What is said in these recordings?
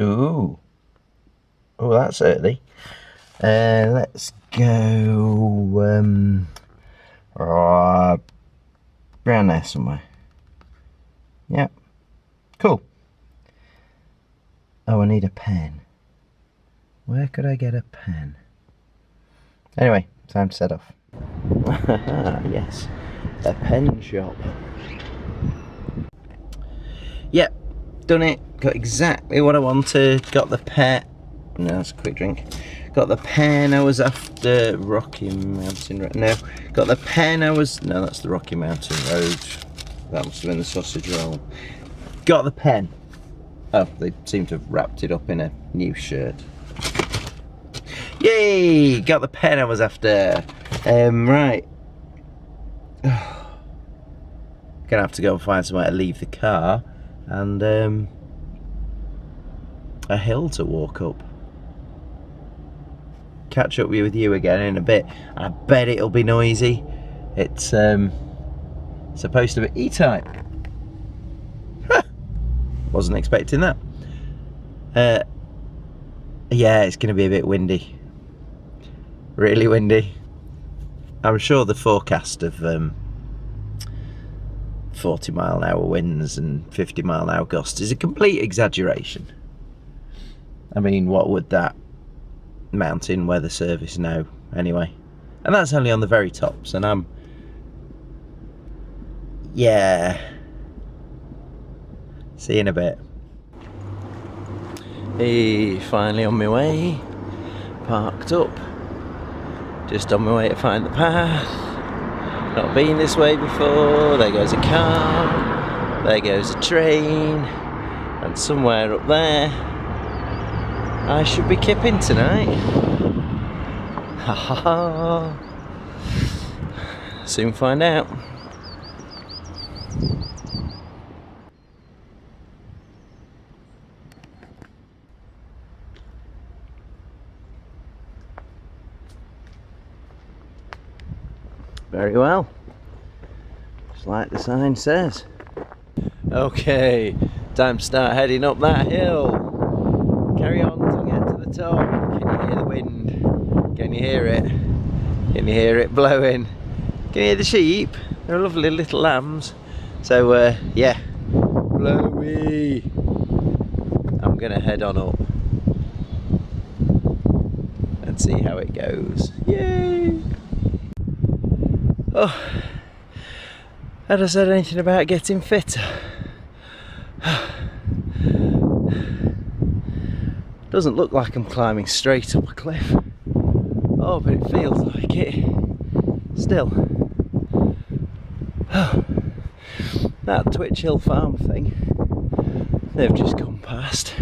Ooh. Oh, that's early. Let's go around there somewhere. Yep. Cool. Oh, I need a pen. Where could I get a pen? Anyway, time to set off. Yes, a pen shop. Yep, done it. Got exactly what I wanted. Got the pen. No, that's a quick drink. Got the pen I was after. Rocky Mountain. No, got the pen I was. No, that's the Rocky Mountain Road. That must have been the sausage roll. Got the pen. Oh, they seem to have wrapped it up in a new shirt. Yay! Got the pen I was after. Right. Gonna have to go and find somewhere to leave the car and a hill to walk up. Catch up with you again in a bit. I bet it'll be noisy. It's supposed to be E-type. Wasn't expecting that. Yeah, it's going to be a bit windy. Really windy. I'm sure the forecast of 40-mile-an-hour winds and 50-mile-an-hour gusts is a complete exaggeration. I mean, what would that mountain weather service know anyway? And that's only on the very tops, and I'm... yeah. See you in a bit. Hey, finally on my way. Parked up. Just on my way to find the path. Not been this way before. There goes a car. There goes a train. And somewhere up there I should be kipping tonight. Ha ha ha. Soon find out. Very well, just like the sign says. Okay, time to start heading up that hill. Carry on till we get to the top. Can you hear the wind? Can you hear it? Can you hear it blowing? Can you hear the sheep? They're lovely little lambs. So yeah, blowy. I'm gonna head on up and see how it goes. Yay! Oh, had I said anything about getting fitter? Doesn't look like I'm climbing straight up a cliff. Oh, but it feels like it. Still. That Twitch Hill Farm thing, they've just gone past.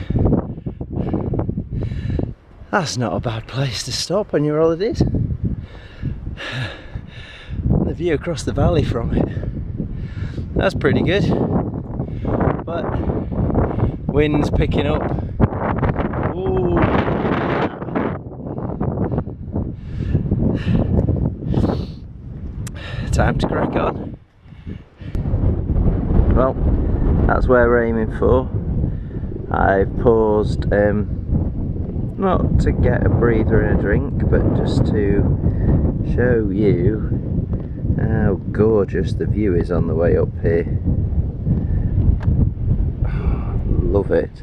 That's not a bad place to stop on your holidays. The view across the valley from it, that's pretty good, but wind's picking up. Ooh. Time to crack on. Well, that's where we're aiming for. I've paused not to get a breather and a drink, but just to show you how gorgeous the view is on the way up here. Oh, love it.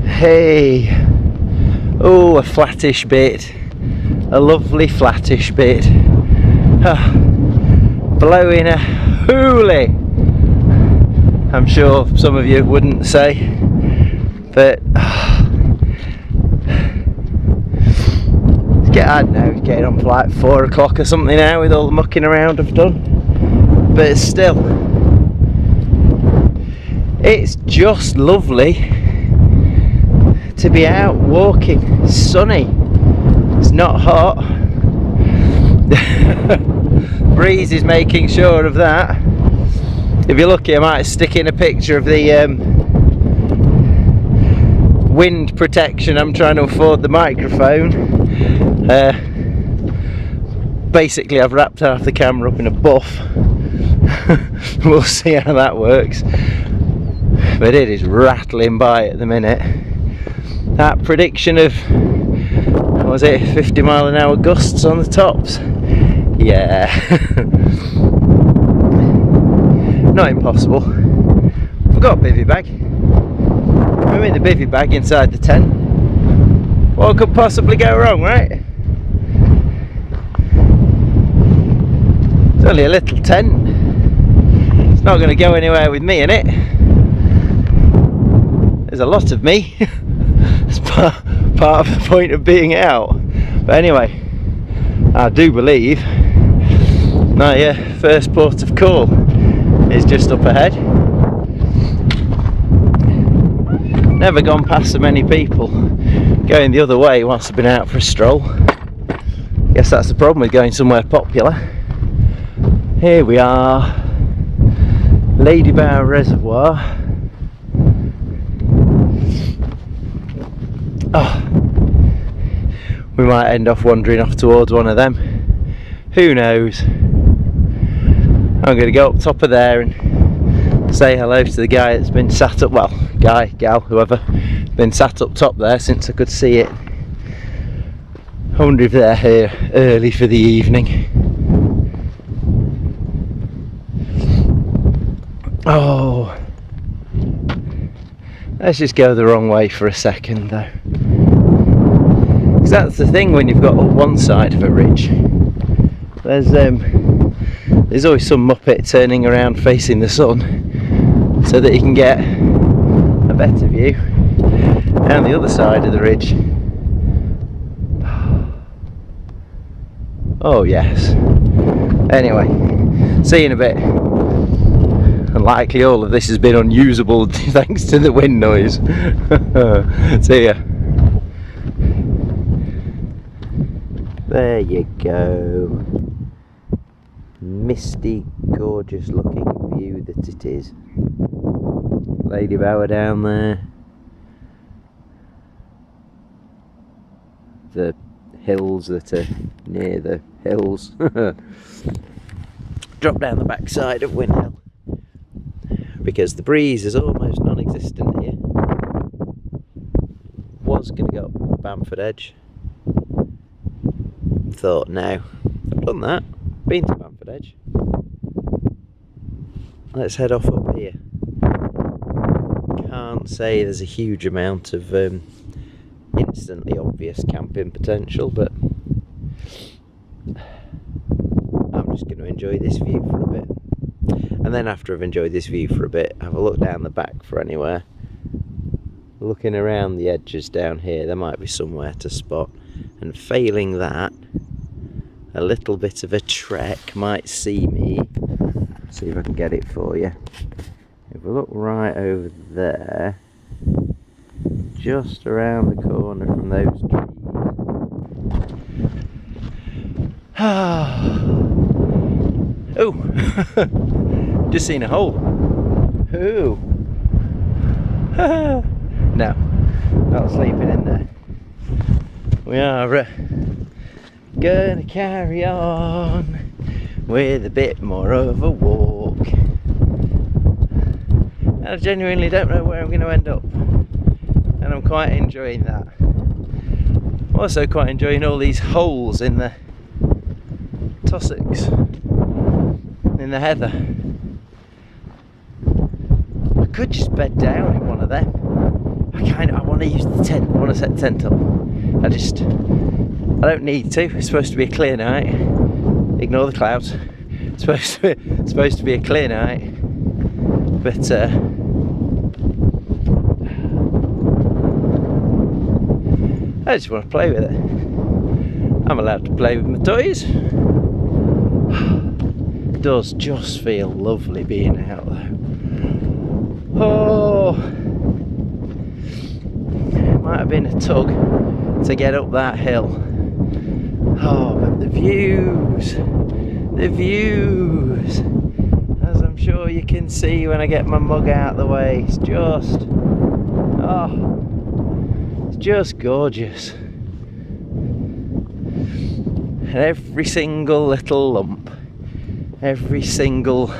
Hey! Oh, a flattish bit. A lovely flattish bit. Blowing a hoolie. I'm sure some of you wouldn't say, but I don't know, it's getting on for like 4 o'clock or something now with all the mucking around I've done, but still, it's just lovely to be out walking. It's sunny, it's not hot. Breeze is making sure of that. If you're lucky, I might stick in a picture of the wind protection I'm trying to afford the microphone. Basically, I've wrapped half the camera up in a buff. We'll see how that works. but it is rattling by at the minute. That prediction of, what was it, 50-mile-an-hour gusts on the tops? Yeah. Not impossible. We've got a bivvy bag. We're in the bivvy bag inside the tent. What could possibly go wrong, right? It's only a little tent. It's not going to go anywhere with me in it. There's a lot of me. It's part of the point of being out. But anyway, I do believe my first port of call is just up ahead. Never gone past so many people going the other way whilst I've been out for a stroll. Guess that's the problem with going somewhere popular. Here we are, Lady Bower Reservoir. Oh, we might end off wandering off towards one of them. Who knows? I'm going to go up top of there and say hello to the guy that's been sat up, well, guy, gal, whoever, been sat up top there since I could see it. I wonder if they're here early for the evening. Oh, let's just go the wrong way for a second though. Because that's the thing when you've got up one side of a ridge. There's always some muppet turning around facing the sun so that you can get a better view down the other side of the ridge. Oh yes. Anyway, see you in a bit. And likely all of this has been unusable thanks to the wind noise. See ya. There you go. Misty, gorgeous looking view that it is. Lady Bower down there. The hills that are near the hills. Drop down the backside of Wind Hill. Because the breeze is almost non-existent here. Was going to go up Bamford Edge. Thought, no, I've done that. Been to Bamford Edge. Let's head off up here. Can't say there's a huge amount of instantly obvious camping potential, but I'm just going to enjoy this view for a bit. And then after I've enjoyed this view for a bit, have a look down the back for anywhere. Looking around the edges down here, there might be somewhere to spot. And failing that, a little bit of a trek might see me. Let's see if I can get it for you. If we look right over there, just around the corner from those trees. Oh, just seen a hole. Ooh. No, not sleeping in there. We are gonna carry on with a bit more of a walk. And I genuinely don't know where I'm going to end up, and I'm quite enjoying that. I'm also quite enjoying all these holes in the tussocks, in the heather. I could just bed down in one of them. I want to use the tent. I want to set the tent up. I don't need to. It's supposed to be a clear night. Ignore the clouds. It's supposed to be a clear night. But I just want to play with it. I'm allowed to play with my toys. It does just feel lovely being out though. Oh, it might have been a tug to get up that hill. Oh, but the views, as I'm sure you can see when I get my mug out of the way, it's just, it's just gorgeous. And every single little lump, every single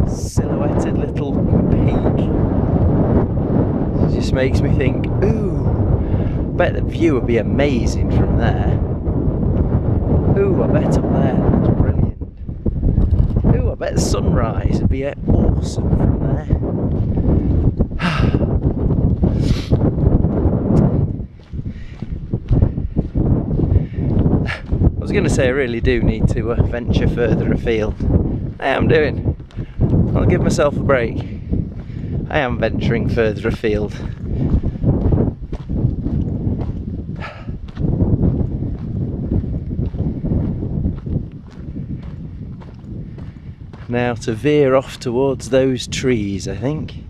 silhouetted little peak just makes me think, ooh, bet the view would be amazing from there. Ooh, I bet up there looks brilliant. Ooh, I bet the sunrise would be awesome from there. I was going to say I really do need to venture further afield. I am doing. I'll give myself a break. I am venturing further afield. Now to veer off towards those trees, I think.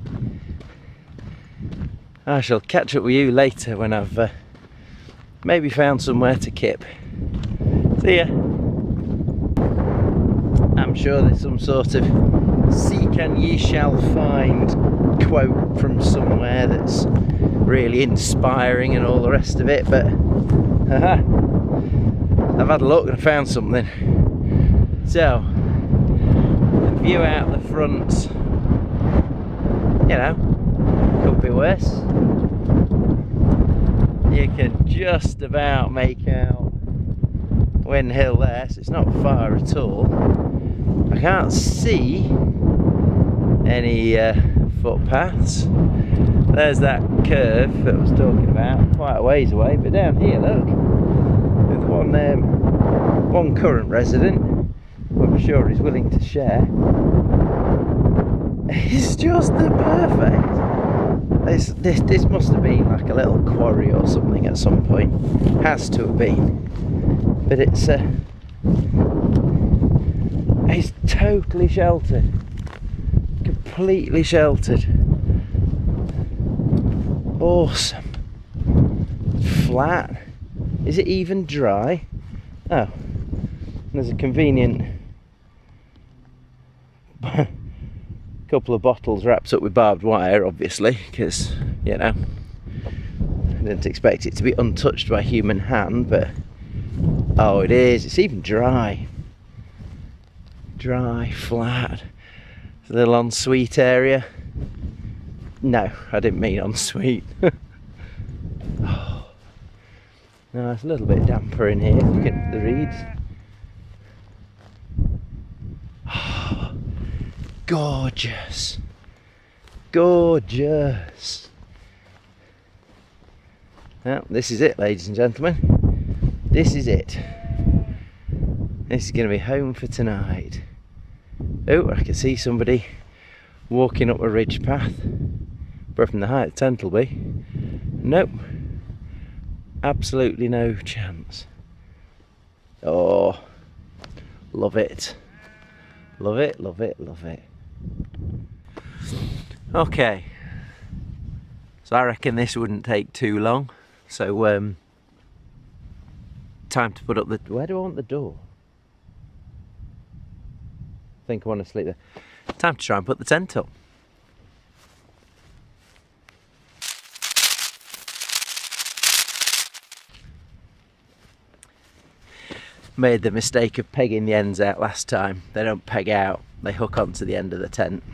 I shall catch up with you later when I've maybe found somewhere to kip. See ya. I'm sure there's some sort of seek and ye shall find quote from somewhere that's really inspiring and all the rest of it, but I've had a look and I found something. So, the view out the front, you know, could be worse. You can just about make out Wyn Hill there, so it's not far at all. I can't see any footpaths. There's that curve that I was talking about, quite a ways away, but down here, look, with one current resident, who I'm sure is willing to share. It's just the perfect. This must have been like a little quarry or something at some point. Has to have been. But it's totally sheltered. Completely sheltered. Awesome. Flat. Is it even dry? Oh. There's a convenient couple of bottles wrapped up with barbed wire, obviously, because, you know, I didn't expect it to be untouched by human hand, but oh, it is. It's even dry. Dry, flat. It's a little ensuite area. No, I didn't mean ensuite. Oh. No, it's a little bit damper in here. Look at the reeds. Oh, gorgeous. Gorgeous. Well, this is it, ladies and gentlemen. This is it. This is going to be home for tonight. Oh, I can see somebody walking up a ridge path. But from the height the tent will be, nope. Absolutely no chance. Oh, love it. Love it, love it, love it. Okay. So I reckon this wouldn't take too long. So, time to put up the... Where do I want the door? I think I want to sleep there. Time to try and put the tent up. Made the mistake of pegging the ends out last time. They don't peg out, they hook onto the end of the tent.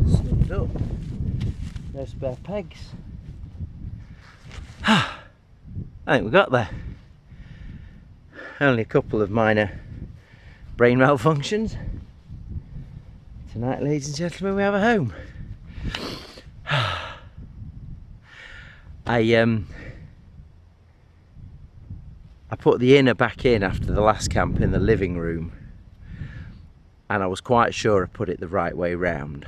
Slipped up. No spare pegs. I think we got there. Only a couple of minor brain malfunctions. Tonight, ladies and gentlemen, we have a home. I put the inner back in after the last camp in the living room, and I was quite sure I put it the right way round.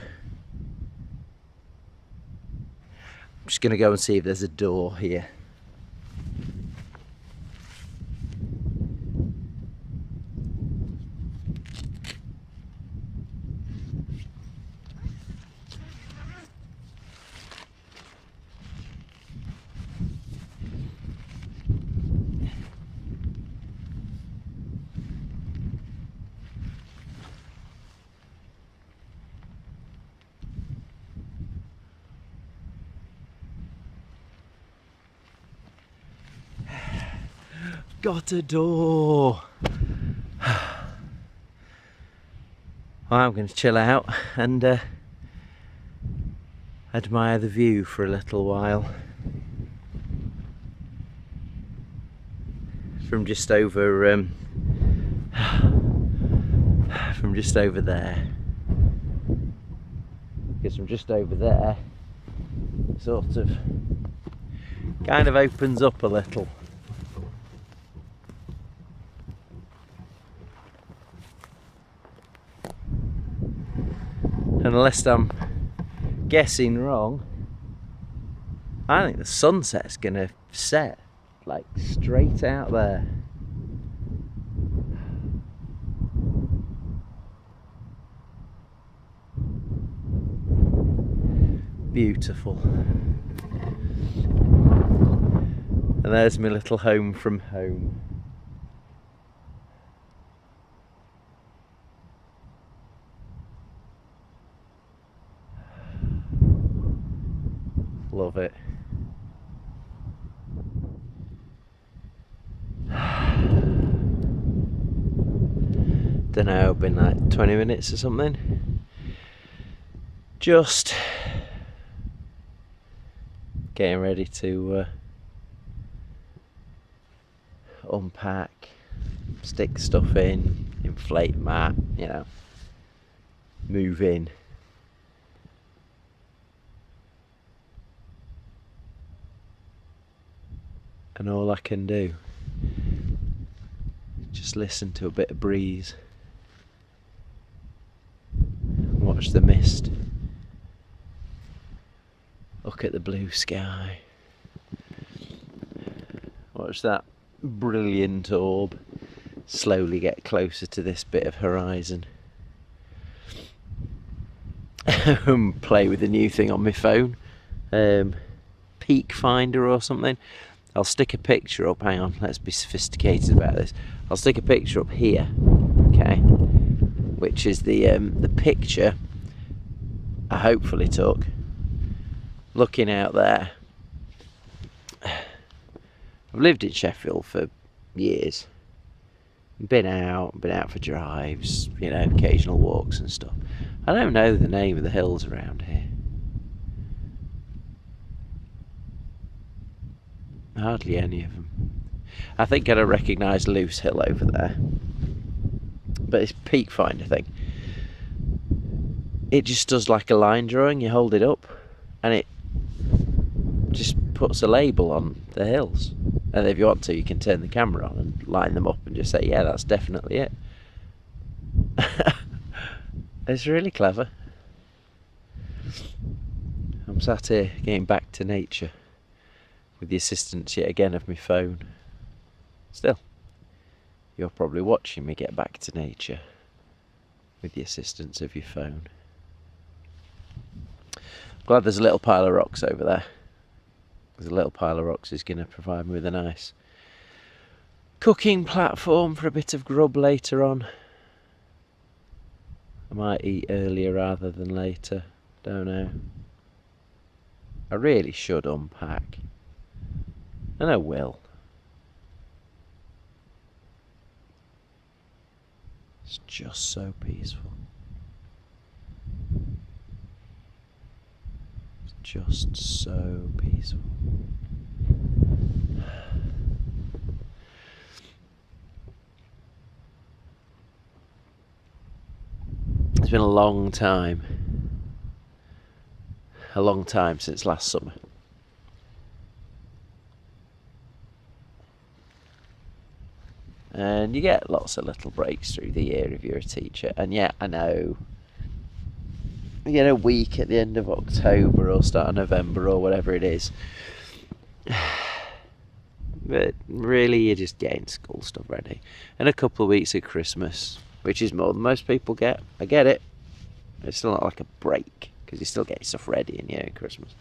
I'm just going to go and see if there's a door here. got a door. Well, I'm going to chill out and admire the view for a little while. From just over there. Because from just over there, it sort of kind of opens up a little. And unless I'm guessing wrong, I think the sunset's gonna set like straight out there. Beautiful. And there's my little home from home. Love it. Don't know, been like 20 minutes or something. Just getting ready to unpack, stick stuff in, inflate mat, you know, move in. And all I can do is just listen to a bit of breeze, watch the mist, look at the blue sky, watch that brilliant orb slowly get closer to this bit of horizon. Play with the new thing on my phone, Peak Finder or something. I'll stick a picture up, hang on, let's be sophisticated about this. I'll stick a picture up here, okay, which is the picture I hopefully took looking out there. I've lived in Sheffield for years, been out for drives, you know, occasional walks and stuff. I don't know the name of the hills around here. Hardly any of them. I think I'd recognise Loose Hill over there, but it's Peak Finder thing. It just does like a line drawing. You hold it up and it just puts a label on the hills, and if you want to you can turn the camera on and line them up and just say, yeah, that's definitely it. It's really clever. I'm sat here getting back to nature with the assistance yet again of my phone. Still, you're probably watching me get back to nature with the assistance of your phone. Glad there's a little pile of rocks over there. Because a little pile of rocks is going to provide me with a nice cooking platform for a bit of grub later on. I might eat earlier rather than later, don't know. I really should unpack. And I will. It's just so peaceful. It's just so peaceful. It's been a long time since last summer. And you get lots of little breaks through the year if you're a teacher. And yeah, I know, you get a week at the end of October or start of November or whatever it is. But really, you're just getting school stuff ready. And a couple of weeks at Christmas, which is more than most people get. I get it. It's still not like a break, because you're still getting stuff ready in at Christmas.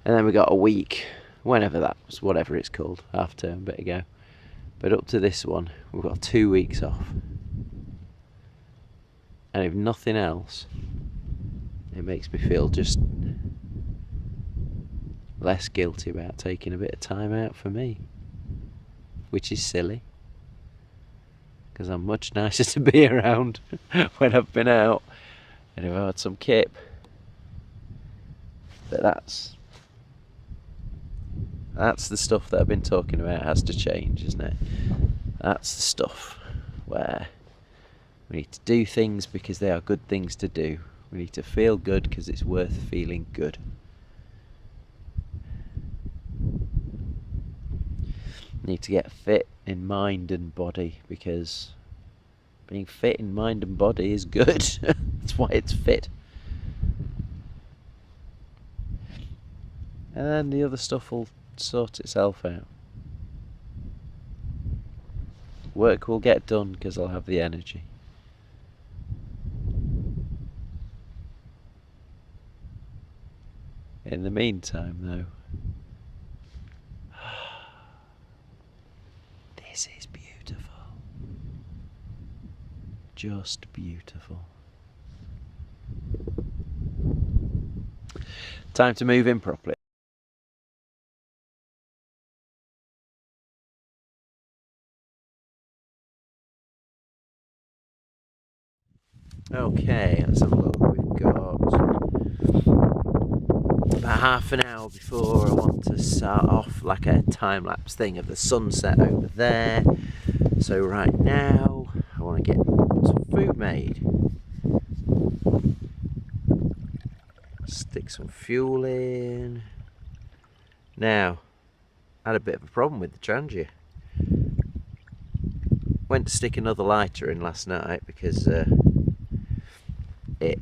And then we got a week, whenever that was, whatever it's called, half term, bit ago. But up to this one, we've got 2 weeks off. And if nothing else, it makes me feel just less guilty about taking a bit of time out for me. which is silly, because I'm much nicer to be around when I've been out and if I've had some kip. But that's the stuff that I've been talking about has to change, isn't it? That's the stuff where we need to do things because they are good things to do. We need to feel good because it's worth feeling good. We need to get fit in mind and body because being fit in mind and body is good. That's why it's fit. And then the other stuff will sort itself out. Work will get done because I'll have the energy. In the meantime, though, this is beautiful. Just beautiful. Time to move in properly. Okay, let's have a look. We've got about half an hour before I want to start off like a time-lapse thing of the sunset over there. So right now I want to get some food made. Stick some fuel in. Now, I had a bit of a problem with the Trangia. Went to stick another lighter in last night because it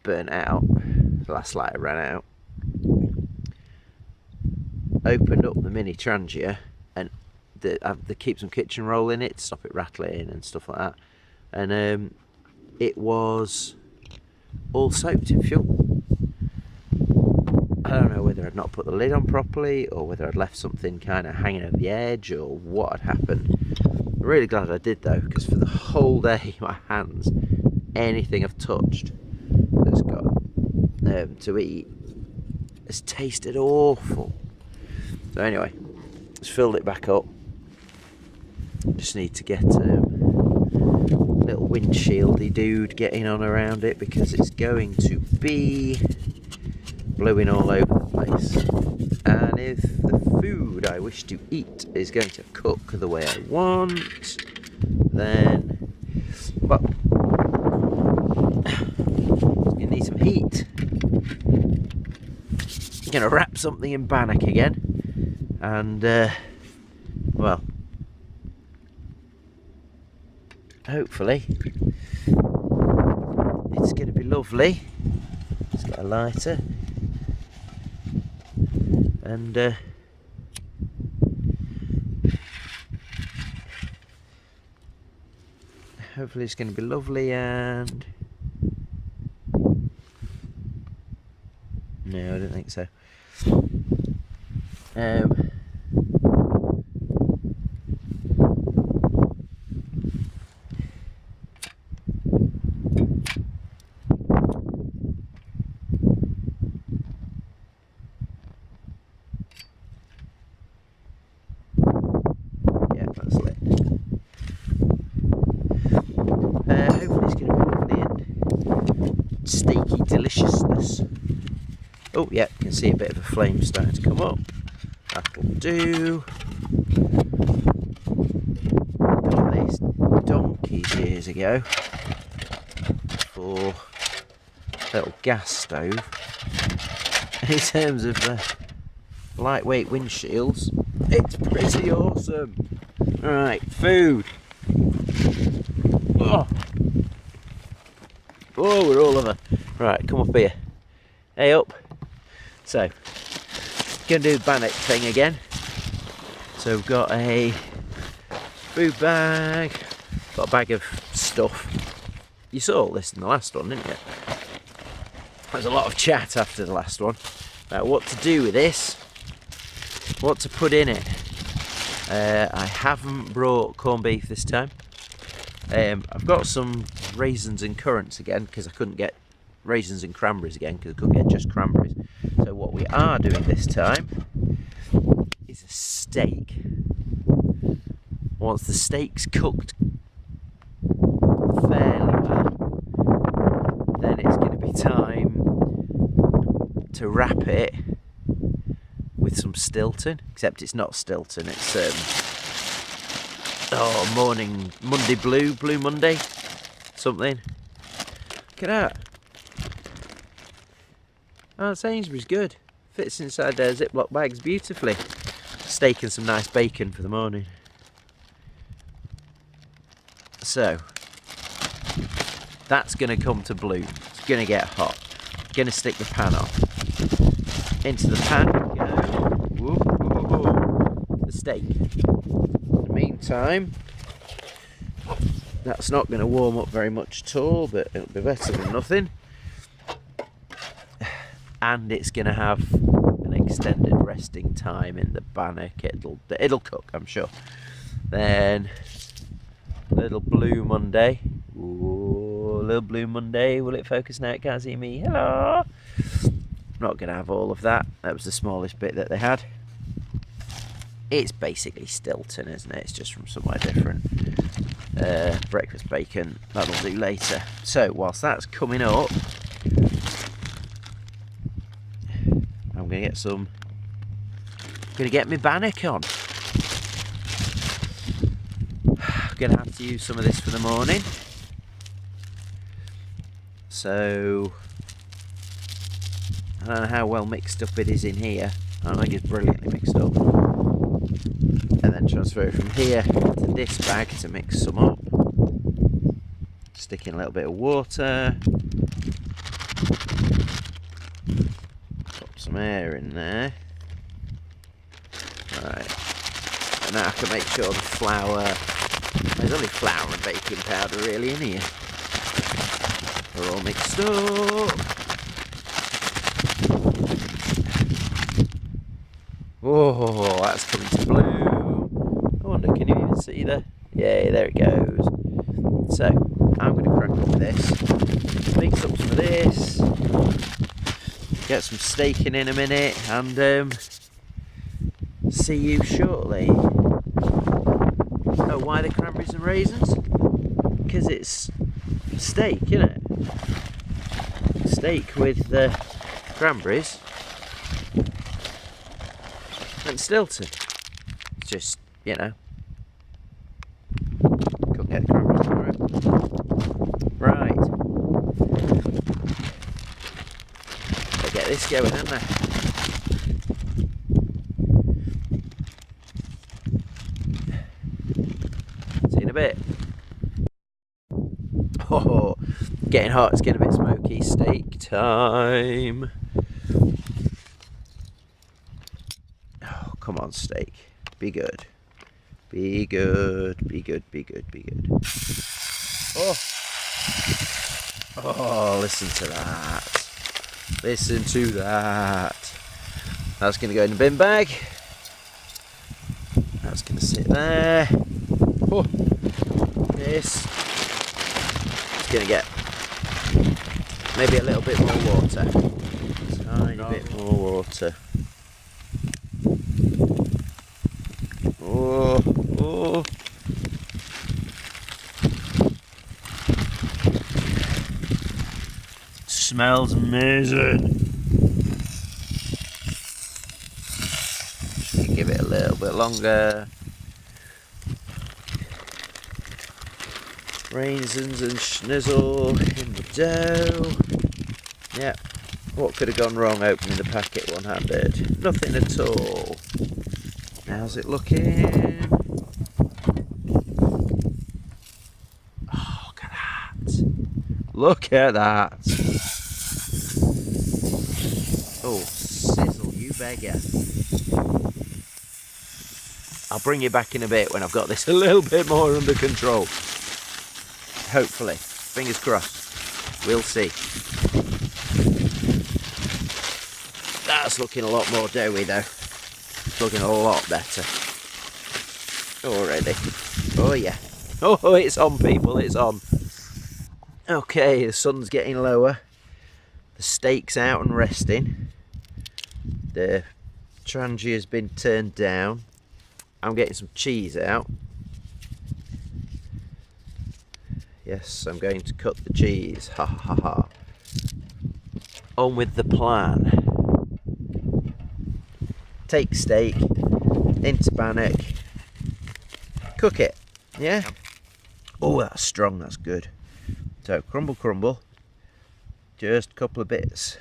burnt out. The last lighter ran out. Opened up the mini Trangia and they keep some kitchen roll in it to stop it rattling and stuff like that. And it was all soaked in fuel. I don't know whether I'd not put the lid on properly or whether I'd left something kind of hanging over the edge or what had happened. I'm really glad I did though, because for the whole day my hands, anything I've touched that's got to eat has tasted awful. So anyway, just filled it back up. Just need to get little windshieldy dude getting on around it because it's going to be blowing all over the place. And if the food I wish to eat is going to cook the way I want, then, well, it's going to need some heat. I'm going to wrap something in bannock again, and well, hopefully it's going to be lovely. Let's get a lighter and hopefully it's going to be lovely. And no, I don't think so. Yeah, that's lit. Hopefully it's going to be lovely and steaky deliciousness. Oh yeah, you can see a bit of a flame starting to come up. That'll do. Got this donkeys years ago for a little gas stove. In terms of lightweight windshields, it's pretty awesome. Right, food. Oh, we're all over. Right, come up here. Hey up. So, gonna do the bannock thing again. So we've got a food bag, got a bag of stuff. You saw all this in the last one, didn't you? There's a lot of chat after the last one about what to do with this, what to put in it. I haven't brought corned beef this time. I've got some raisins and currants again because I couldn't get raisins and cranberries again because I couldn't get just cranberries. So what we are doing this time is a steak. once the steak's cooked fairly well, then it's going to be time to wrap it with some Stilton, except it's not Stilton, it's Monday Blue Monday, something. Look at that. Oh, Sainsbury's good. Fits inside their Ziploc bags beautifully. Steak and some nice bacon for the morning. So, that's going to come to bloom. It's going to get hot. Going to stick the pan on. Into the pan we go. Whoa, whoa, whoa. The steak. In the meantime, that's not going to warm up very much at all, but it'll be better than nothing. And it's going to have an extended resting time in the bannock. It'll cook, I'm sure. Then little Blue Monday. Ooh, little Blue Monday. Will it focus now? It can't see me. Hello. Not going to have all of that. That was the smallest bit that they had. It's basically Stilton, isn't it? It's just from somewhere different. Breakfast bacon. That'll do later. So whilst that's coming up, I'm going to get my bannock on. I'm going to have to use some of this for the morning. So I don't know how well mixed up it is in here. I don't think it's brilliantly mixed up. And then transfer it from here to this bag to mix some up. Stick in a little bit of water. Pop some air in there. Right. And now I can make sure the flour, there's only flour and baking powder really in here. They're all mixed up. Oh, that's coming to bloom. I wonder, can you even see the... Yeah, there it goes. So, I'm going to crack up this. Mix up some of this. Get some steak in a minute. And see you shortly. Oh, why the cranberries and raisins? Because it's steak, isn't it? Steak with cranberries and Stilton. It's just, you know, couldn't get the cranberries tomorrow. Right. I'll get this going, haven't I? See you in a bit. Oh, getting hot, it's getting a bit smoky. Steak time. Oh, come on, steak. Be good. Be good, be good, be good, be good. Oh. Oh, listen to that. Listen to that. That's going to go in the bin bag. That's going to sit there. Oh. This. Going to get maybe a little bit more water, tiny bit more water. Oh, oh. Smells amazing. Should give it a little bit longer. Raisins and schnizzle in the dough. Yeah, what could have gone wrong opening the packet one-handed? Nothing at all. How's it looking? Oh, look at that. Look at that. Oh, sizzle, you beggar. I'll bring you back in a bit when I've got this a little bit more under control. Hopefully. Fingers crossed. We'll see. That's looking a lot more doughy though. It's looking a lot better. Already. Oh yeah. Oh, it's on, people. It's on. Okay, the sun's getting lower. The steak's out and resting. The trangie has been turned down. I'm getting some cheese out. Yes, I'm going to cut the cheese. Ha ha ha. On with the plan. Take steak into bannock, cook it. Yeah? Oh, that's strong, that's good. So crumble, crumble. Just a couple of bits.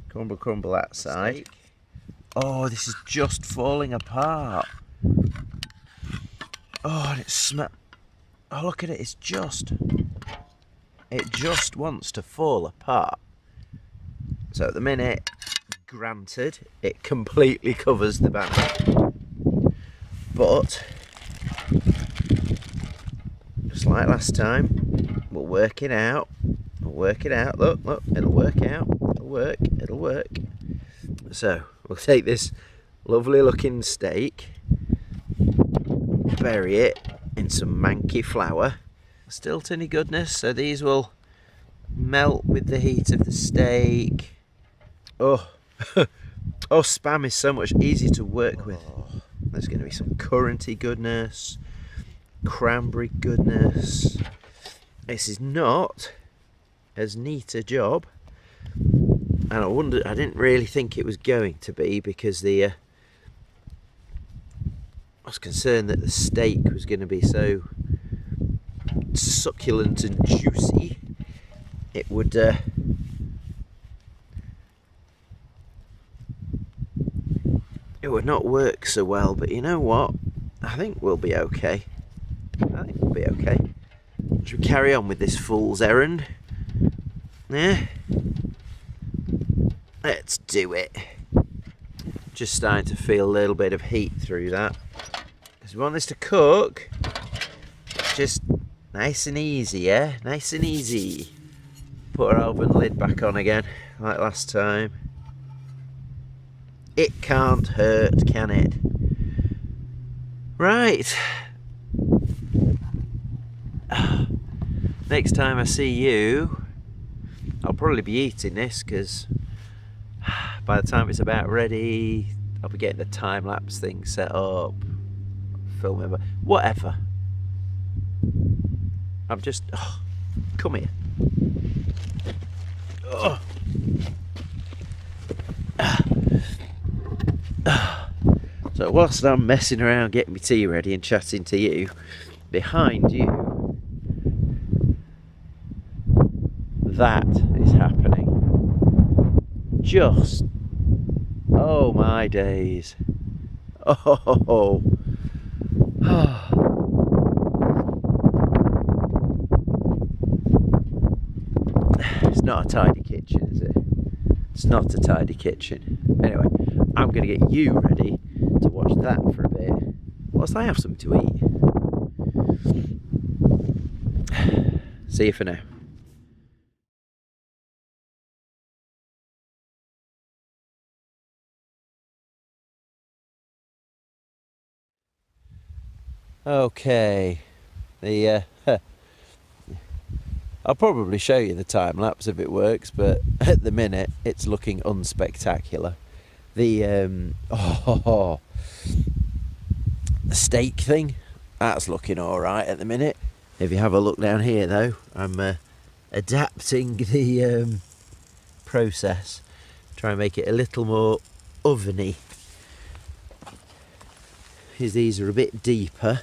Crumble, crumble that side. Oh, this is just falling apart. Oh, and it smells. Oh, look at it, it just wants to fall apart. So at the minute, granted, it completely covers the bannock. But, just like last time, we'll work it out. We'll work it out. Look, look, it'll work out. It'll work, it'll work. So, we'll take this lovely looking steak, bury it in some manky flour. Stiltony goodness, so these will melt with the heat of the steak. Oh, oh, spam is so much easier to work with. There's going to be some curranty goodness, cranberry goodness. This is not as neat a job, and I didn't really think it was going to be, because I was concerned that the steak was going to be so succulent and juicy it would not work so well. But you know what, I think we'll be okay. I think we'll be okay. Should we carry on with this fool's errand? Yeah, let's do it. Just starting to feel a little bit of heat through that, because we want this to cook just nice and easy. Yeah, nice and easy. Put our oven lid back on again like last time. It can't hurt, can it? Right. Next time I see you, I'll probably be eating this, because by the time it's about ready, I'll be getting the time-lapse thing set up, filming, whatever. I'm just, come here. Oh. So whilst I'm messing around getting my tea ready and chatting to you, behind you, that is happening. Just, oh my days. Oh. It's not a tidy kitchen, is it? It's not a tidy kitchen. Anyway, I'm going to get you ready to watch that for a bit whilst I have something to eat. See you for now. Okay, I'll probably show you the time lapse if it works, but at the minute it's looking unspectacular. The steak thing, that's looking alright at the minute. If you have a look down here though, I'm adapting the process, try and make it a little more oveny. These are a bit deeper,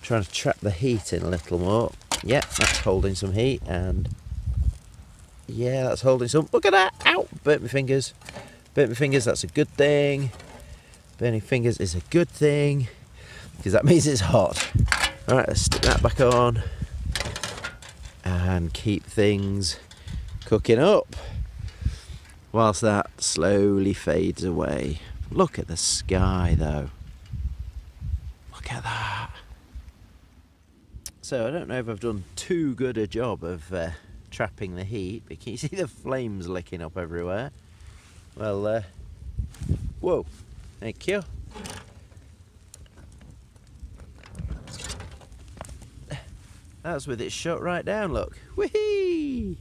trying to trap the heat in a little more. Yeah, that's holding some heat, and yeah, that's holding some. Look at that! Ow! Burnt my fingers. Burnt my fingers, that's a good thing. Burning fingers is a good thing, because that means it's hot. Alright, let's stick that back on and keep things cooking up whilst that slowly fades away. Look at the sky though. Look at that. So I don't know if I've done too good a job of trapping the heat, but can you see the flames licking up everywhere? Well, whoa, thank you. That's with it shut right down, look. Whee!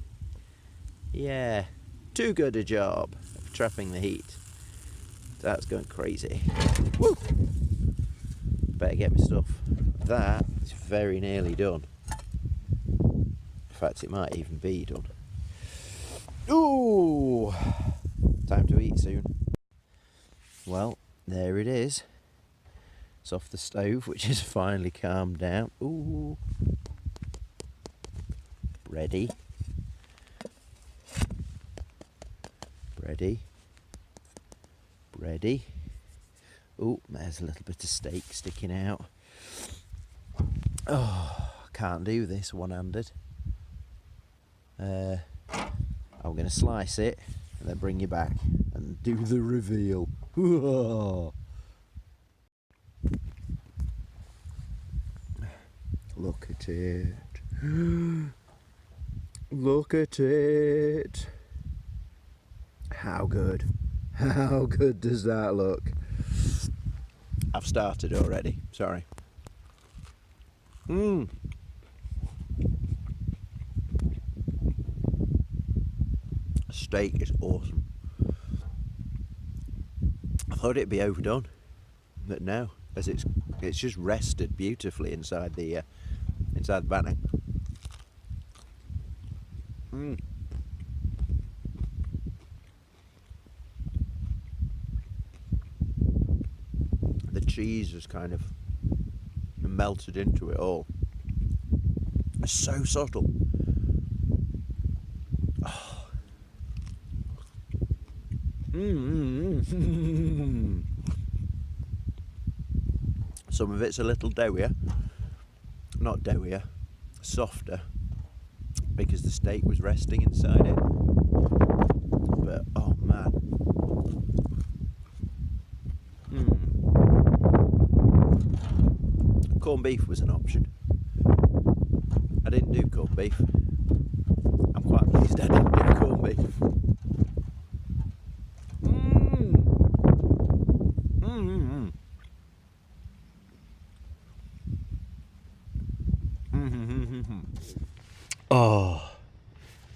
Yeah, too good a job of trapping the heat. That's going crazy. Woo! Better get my stuff. That is very nearly done. fact, it might even be done. Ooh! Time to eat soon. Well, there it is. It's off the stove, which has finally calmed down. Ooh! Ready. Ready. Ready. Oh, there's a little bit of steak sticking out. Oh, I can't do this one-handed. I'm going to slice it and then bring you back and do the reveal. Look at it. Look at it. How good. How good does that look? I've started already, sorry. Steak is awesome. I thought it'd be overdone, but no, as it's just rested beautifully inside the bannock. The cheese has kind of melted into it all. It's so subtle. Oh. Some of it's a little doughier, not doughier, softer, because the steak was resting inside it. But oh man. Corned beef was an option. I didn't do corned beef. I'm quite pleased I didn't do corned beef. Oh,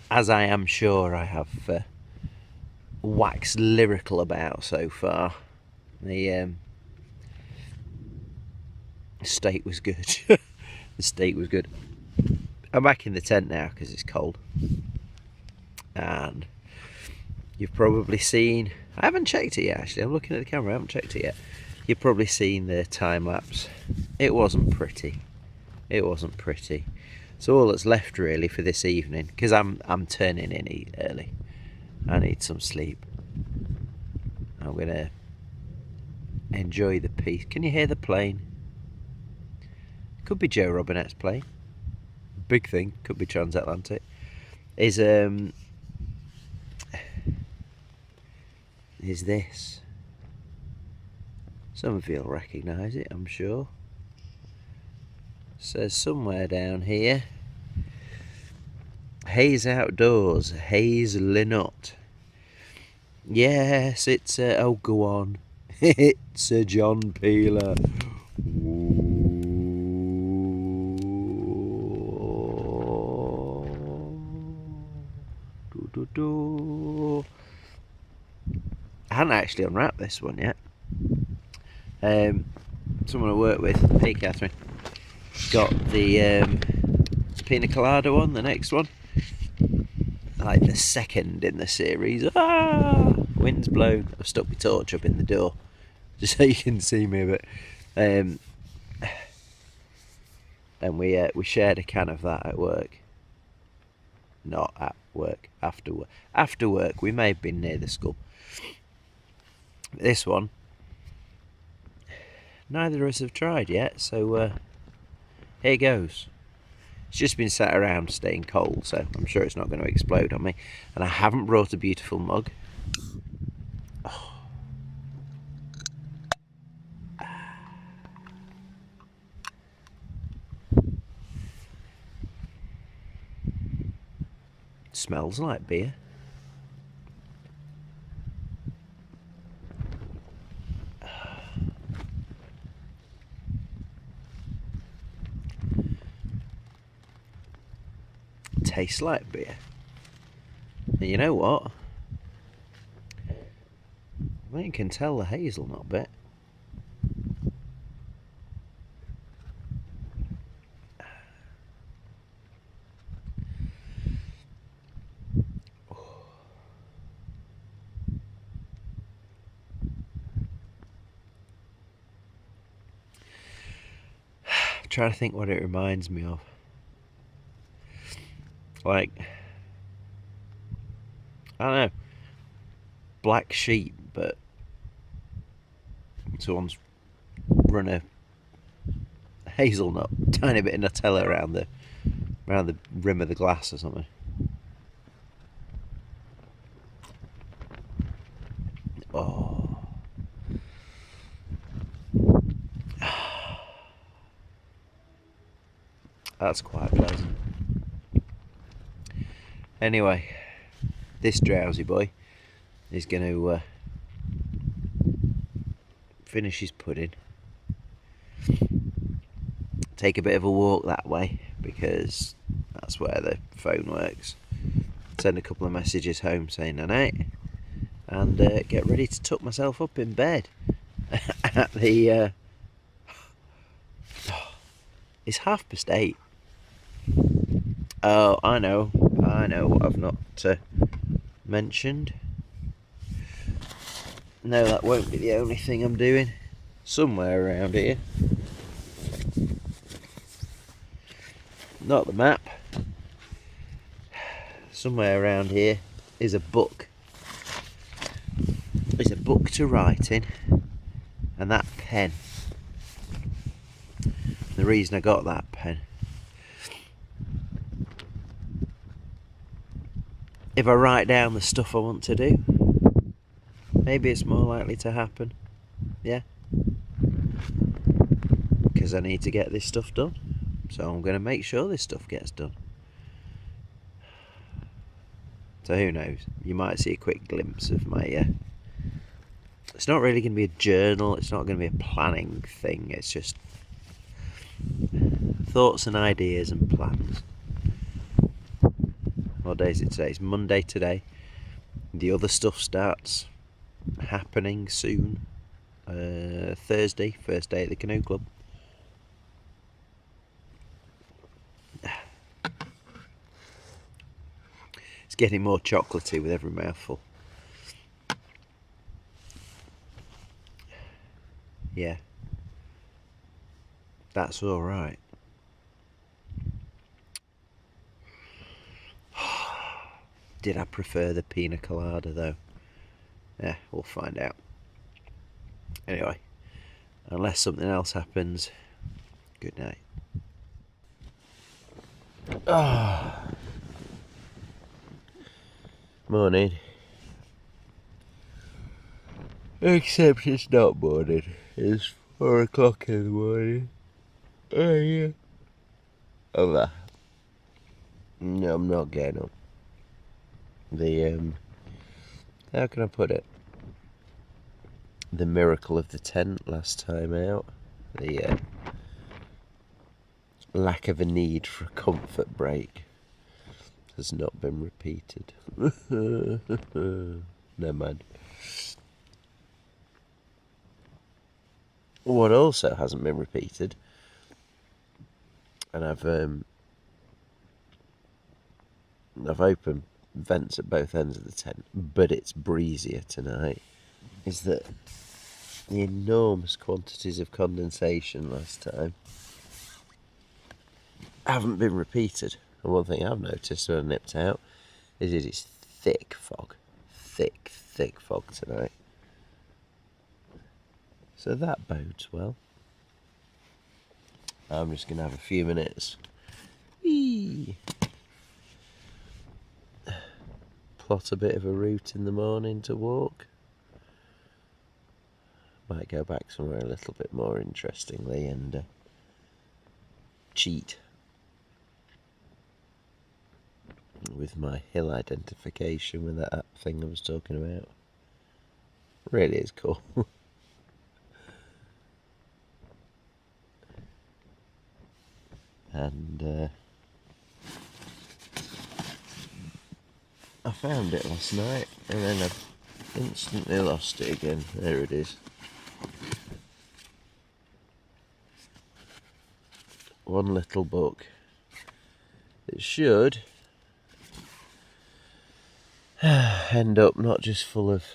as I am sure I have waxed lyrical about so far, the steak was good. The steak was good. I'm back in the tent now because it's cold, and you've probably seen, I haven't checked it yet actually, I'm looking at the camera, I haven't checked it yet. You've probably seen the time lapse. It wasn't pretty. It wasn't pretty. So all that's left really for this evening, because I'm turning in early, I need some sleep. I'm gonna enjoy the peace. Can you hear the plane? Could be Joe Robinette's plane. Big thing, could be transatlantic. Is this. Some of you'll recognise it, I'm sure. Says somewhere down here, Hayes Outdoors, Hayes Linut. Yes, it's oh go on. It's a John Peeler. I hadn't actually unwrapped this one yet. Someone I work with, hey Catherine, got the pina colada one, the next one, like the second in the series. Wind's blown. I've stuck my torch up in the door just so you can see me a bit. And we shared a can of that at work. Not at work, after work. After work, we may have been near the school. This one, neither of us have tried yet, so here goes. It's just been sat around staying cold, so I'm sure it's not going to explode on me. And I haven't brought a beautiful mug. Oh. Smells like beer. Tastes like beer. And you know what? I think you can tell the hazelnut bit. trying to think what it reminds me of. Like, I don't know, black sheep, but someone's run a hazelnut, tiny bit of Nutella around the rim of the glass or something. Oh, that's quite pleasant. Anyway, this drowsy boy is going to finish his pudding, take a bit of a walk that way because that's where the phone works, send a couple of messages home saying night, and get ready to tuck myself up in bed at the it's 8:30. Oh, I know what I've not mentioned. No, that won't be the only thing I'm doing. Somewhere around here, not the map, somewhere around here is a book. There's a book to write in, and that pen. The reason I got that pen, if I write down the stuff I want to do, maybe it's more likely to happen. Yeah, because I need to get this stuff done, so I'm going to make sure this stuff gets done. So who knows, you might see a quick glimpse of my it's not really going to be a journal, it's not going to be a planning thing, it's just thoughts and ideas and plans. What day is it today? It's Monday today. The other stuff starts happening soon. Thursday, first day at the canoe club. It's getting more chocolatey with every mouthful. Yeah, that's all right. Did I prefer the pina colada though? Yeah, we'll find out. Anyway, unless something else happens, good night. Morning. Except it's not morning. It's 4 o'clock in the morning. Oh yeah. Oh, no, I'm not getting up. How can I put it? The miracle of the tent last time out. The lack of a need for a comfort break has not been repeated. Never mind. What also hasn't been repeated, and I've opened vents at both ends of the tent, but it's breezier tonight, is that the enormous quantities of condensation last time haven't been repeated. And one thing I've noticed when I nipped out is it is thick fog tonight. So that bodes well. I'm just going to have a few minutes. Plot a bit of a route in the morning to walk. Might go back somewhere a little bit more interestingly and cheat with my hill identification with that thing I was talking about. Really is cool. And I found it last night and then I've instantly lost it again. There it is. One little book. It should end up not just full of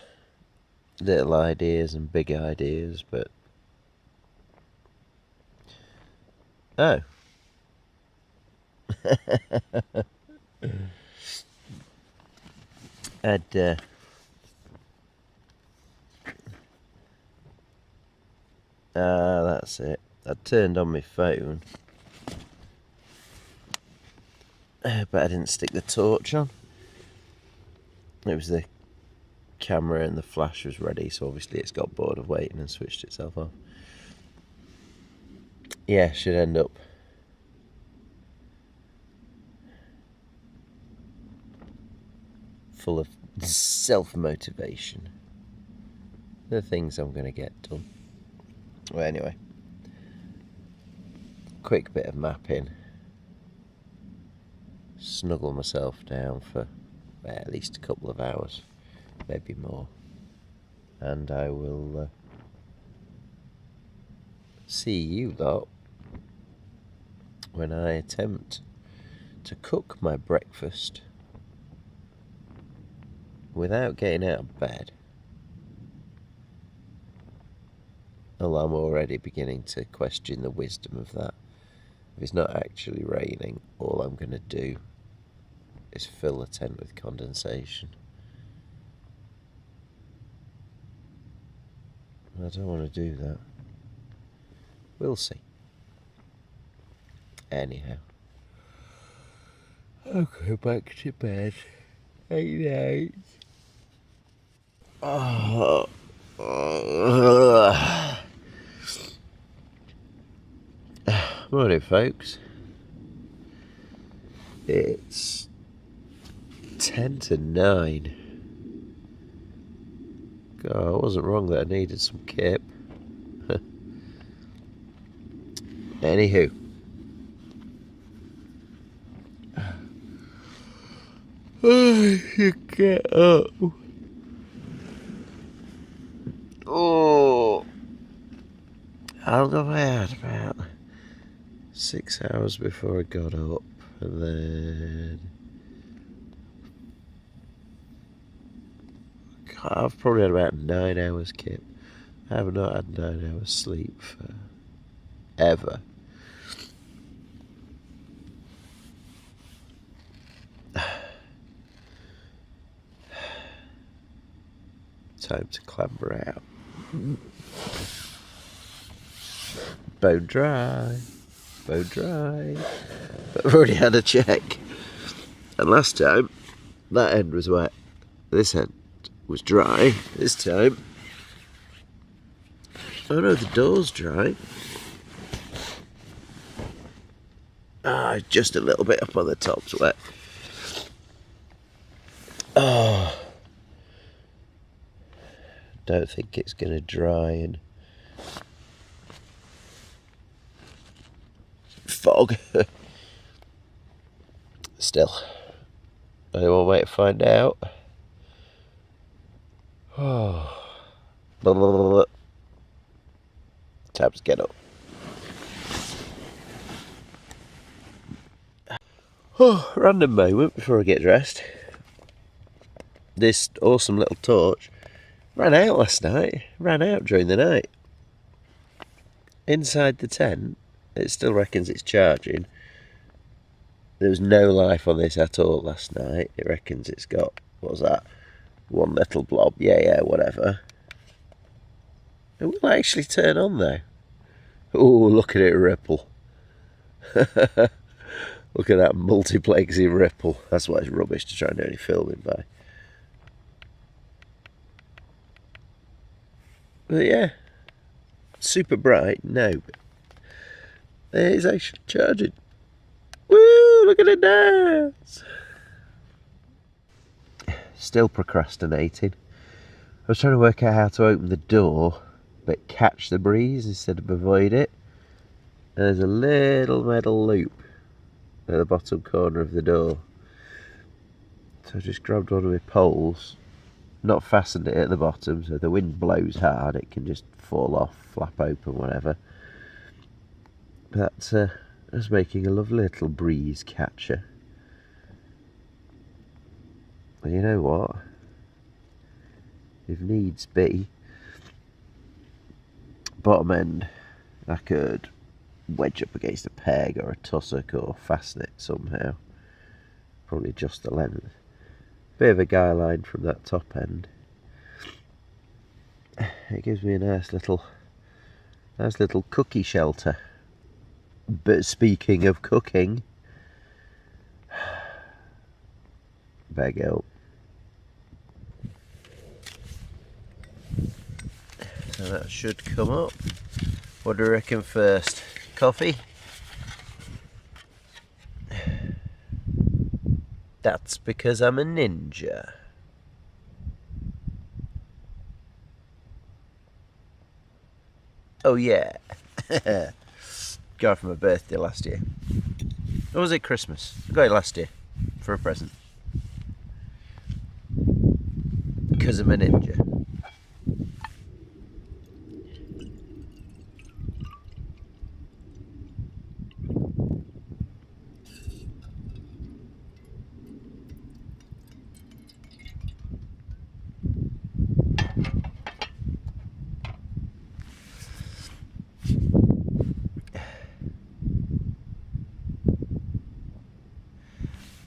little ideas and big ideas, but Oh. That's it. I turned on my phone, but I didn't stick the torch on. It was the camera and the flash was ready, so obviously it's got bored of waiting and switched itself off. Yeah, should end up full of self-motivation. The things I'm going to get done. Well, anyway, quick bit of mapping. Snuggle myself down for at least a couple of hours, maybe more, and I will see you lot when I attempt to cook my breakfast without getting out of bed. Well, I'm already beginning to question the wisdom of that. If it's not actually raining, all I'm going to do is fill the tent with condensation. I don't want to do that. We'll see. Anyhow, I'll go back to bed. Night night. Morning, folks. It's 10 to 9. God, I wasn't wrong that I needed some kip. Anywho. You get up. Oh. How long have I had? About 6 hours before I got up, and then I've probably had about 9 hours kip. I have not had 9 hours sleep for ever. Time to clamber out. Bone dry. Bone dry. But I've already had a check. And last time, that end was wet. This end was dry. This time, oh no, the door's dry. Just a little bit up on the top's wet. Oh. Don't think it's going to dry in fog. Still, only one way to find out. Oh. Time to get up. Oh, random moment before I get dressed. This awesome little torch ran out last night. Ran out during the night. Inside the tent, it still reckons it's charging. There was no life on this at all last night. It reckons it's got, what was that? One little blob. Yeah, whatever. It will actually turn on though. Oh, look at it ripple. Look at that multiplexing ripple. That's why it's rubbish to try and do any filming by. But yeah, super bright, no. But it is actually charging. Woo, look at it dance. Still procrastinating. I was trying to work out how to open the door, but catch the breeze instead of avoid it. And there's a little metal loop at the bottom corner of the door. So I just grabbed one of my poles, not fastened it at the bottom, so the wind blows hard, it can just fall off, flap open, whatever. But I was making a lovely little breeze catcher. And you know what? If needs be, bottom end, I could wedge up against a peg or a tussock or fasten it somehow. Probably just the length. Bit of a guy line from that top end. It gives me a nice little cookie shelter. But speaking of cooking, Bakewell. So that should come up. What do you reckon first? Coffee? That's because I'm a ninja. Oh yeah. Got it for my birthday last year. Or was it Christmas? I got it last year for a present. Because I'm a ninja.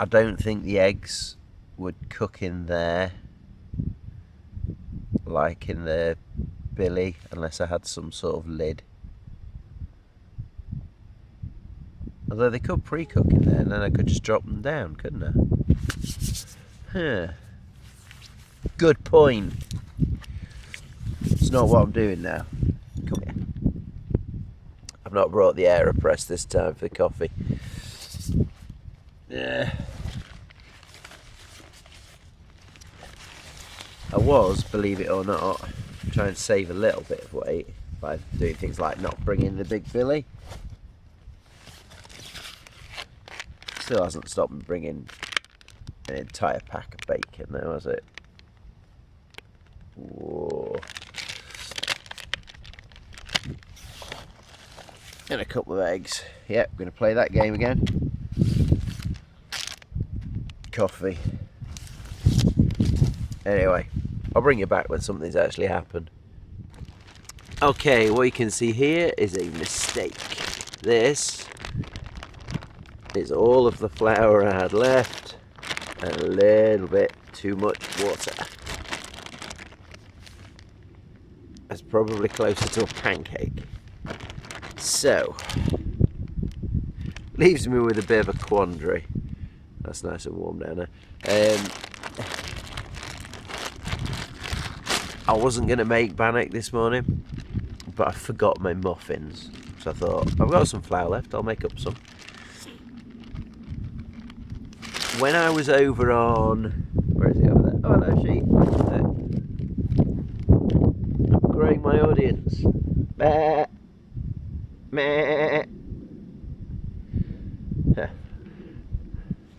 I don't think the eggs would cook in there like in the billy unless I had some sort of lid. Although they could pre-cook in there and then I could just drop them down, couldn't I? Huh. Good point. It's not what I'm doing now. Come here. I've not brought the AeroPress this time for the coffee. Yeah. I was, believe it or not, trying to save a little bit of weight by doing things like not bringing the big billy. Still hasn't stopped me bringing an entire pack of bacon though, has it? Whoa. And a couple of eggs. Yep, going to play that game again. Coffee. Anyway, I'll bring you back when something's actually happened. Okay, what you can see here is a mistake. This is all of the flour I had left and a little bit too much water. That's probably closer to a pancake. So, leaves me with a bit of a quandary. That's nice and warm down there. I wasn't going to make bannock this morning, but I forgot my muffins. So I thought, I've got some flour left, I'll make up some. When I was over on... Where is he over there? Oh, hello, sheep. I'm growing my audience. Meh. Meh.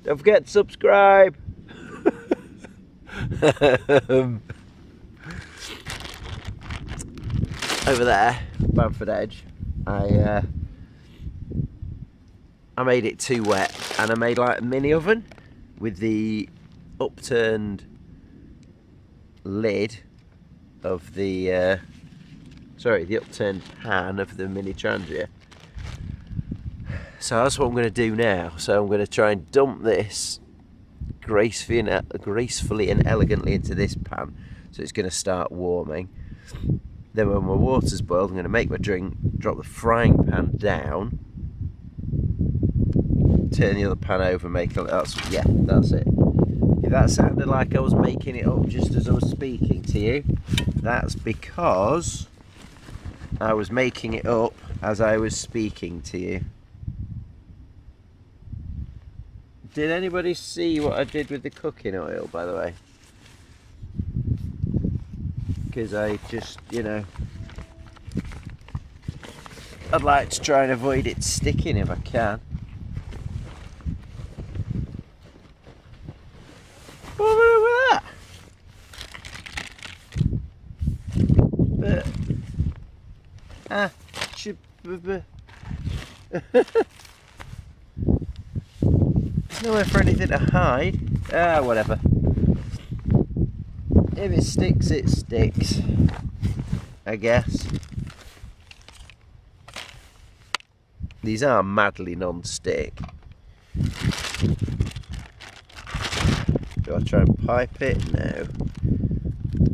Don't forget to subscribe. Over there, Bamford Edge, I made it too wet, and I made like a mini oven with the upturned lid of the the upturned pan of the mini trangia. So that's what I'm going to do now. So I'm going to try and dump this gracefully and elegantly into this pan. So it's going to start warming. Then when my water's boiled, I'm going to make my drink, drop the frying pan down, turn the other pan over, make it, that's it. If that sounded like I was making it up just as I was speaking to you, that's because I was making it up as I was speaking to you. Did anybody see what I did with the cooking oil, by the way? Because I just, I'd like to try and avoid it sticking if I can. What was that? There's nowhere for anything to hide. Whatever. If it sticks, it sticks, I guess. These are madly non-stick. Do I try and pipe it? No.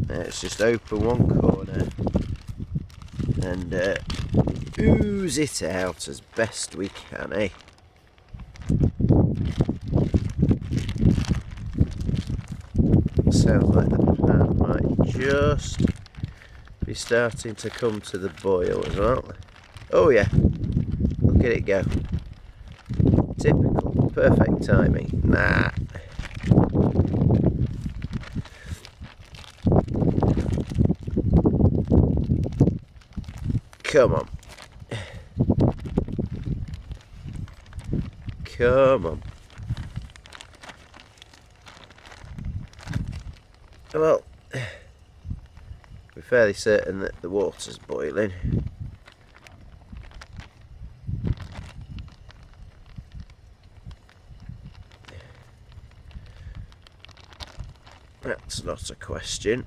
Let's just open one corner and ooze it out as best we can, eh? Sounds like the pan might just be starting to come to the boil as well. Oh yeah, look at it go. Typical, perfect timing. Nah. Come on. Come on. Well, we're fairly certain that the water's boiling. That's not a question.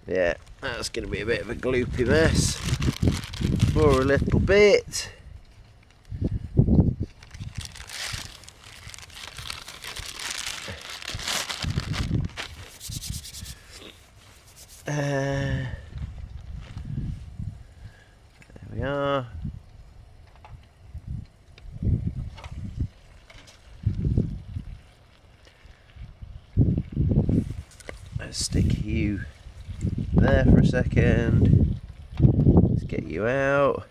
Yeah, that's going to be a bit of a gloopy mess for a little bit. There we are. Let's stick you there for a second. Let's get you out.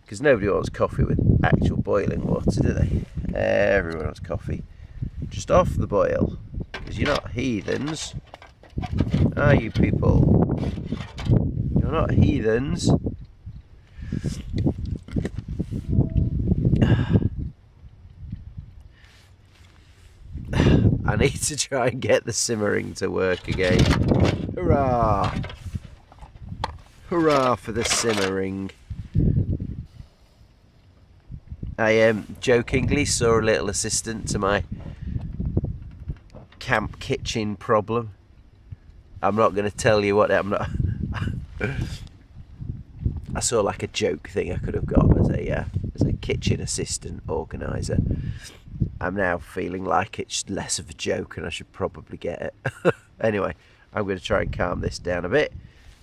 Because nobody wants coffee with actual boiling water, do they? Everyone wants coffee just off the boil. Because you're not heathens, are you people? You're not heathens. I need to try and get the simmering to work again. Hurrah! Hurrah for the simmering. I jokingly saw a little assistant to my camp kitchen problem. I'm not going to tell you what I'm not. I saw like a joke thing I could have got as a kitchen assistant organizer. I'm now feeling like it's less of a joke and I should probably get it. Anyway, I'm going to try and calm this down a bit,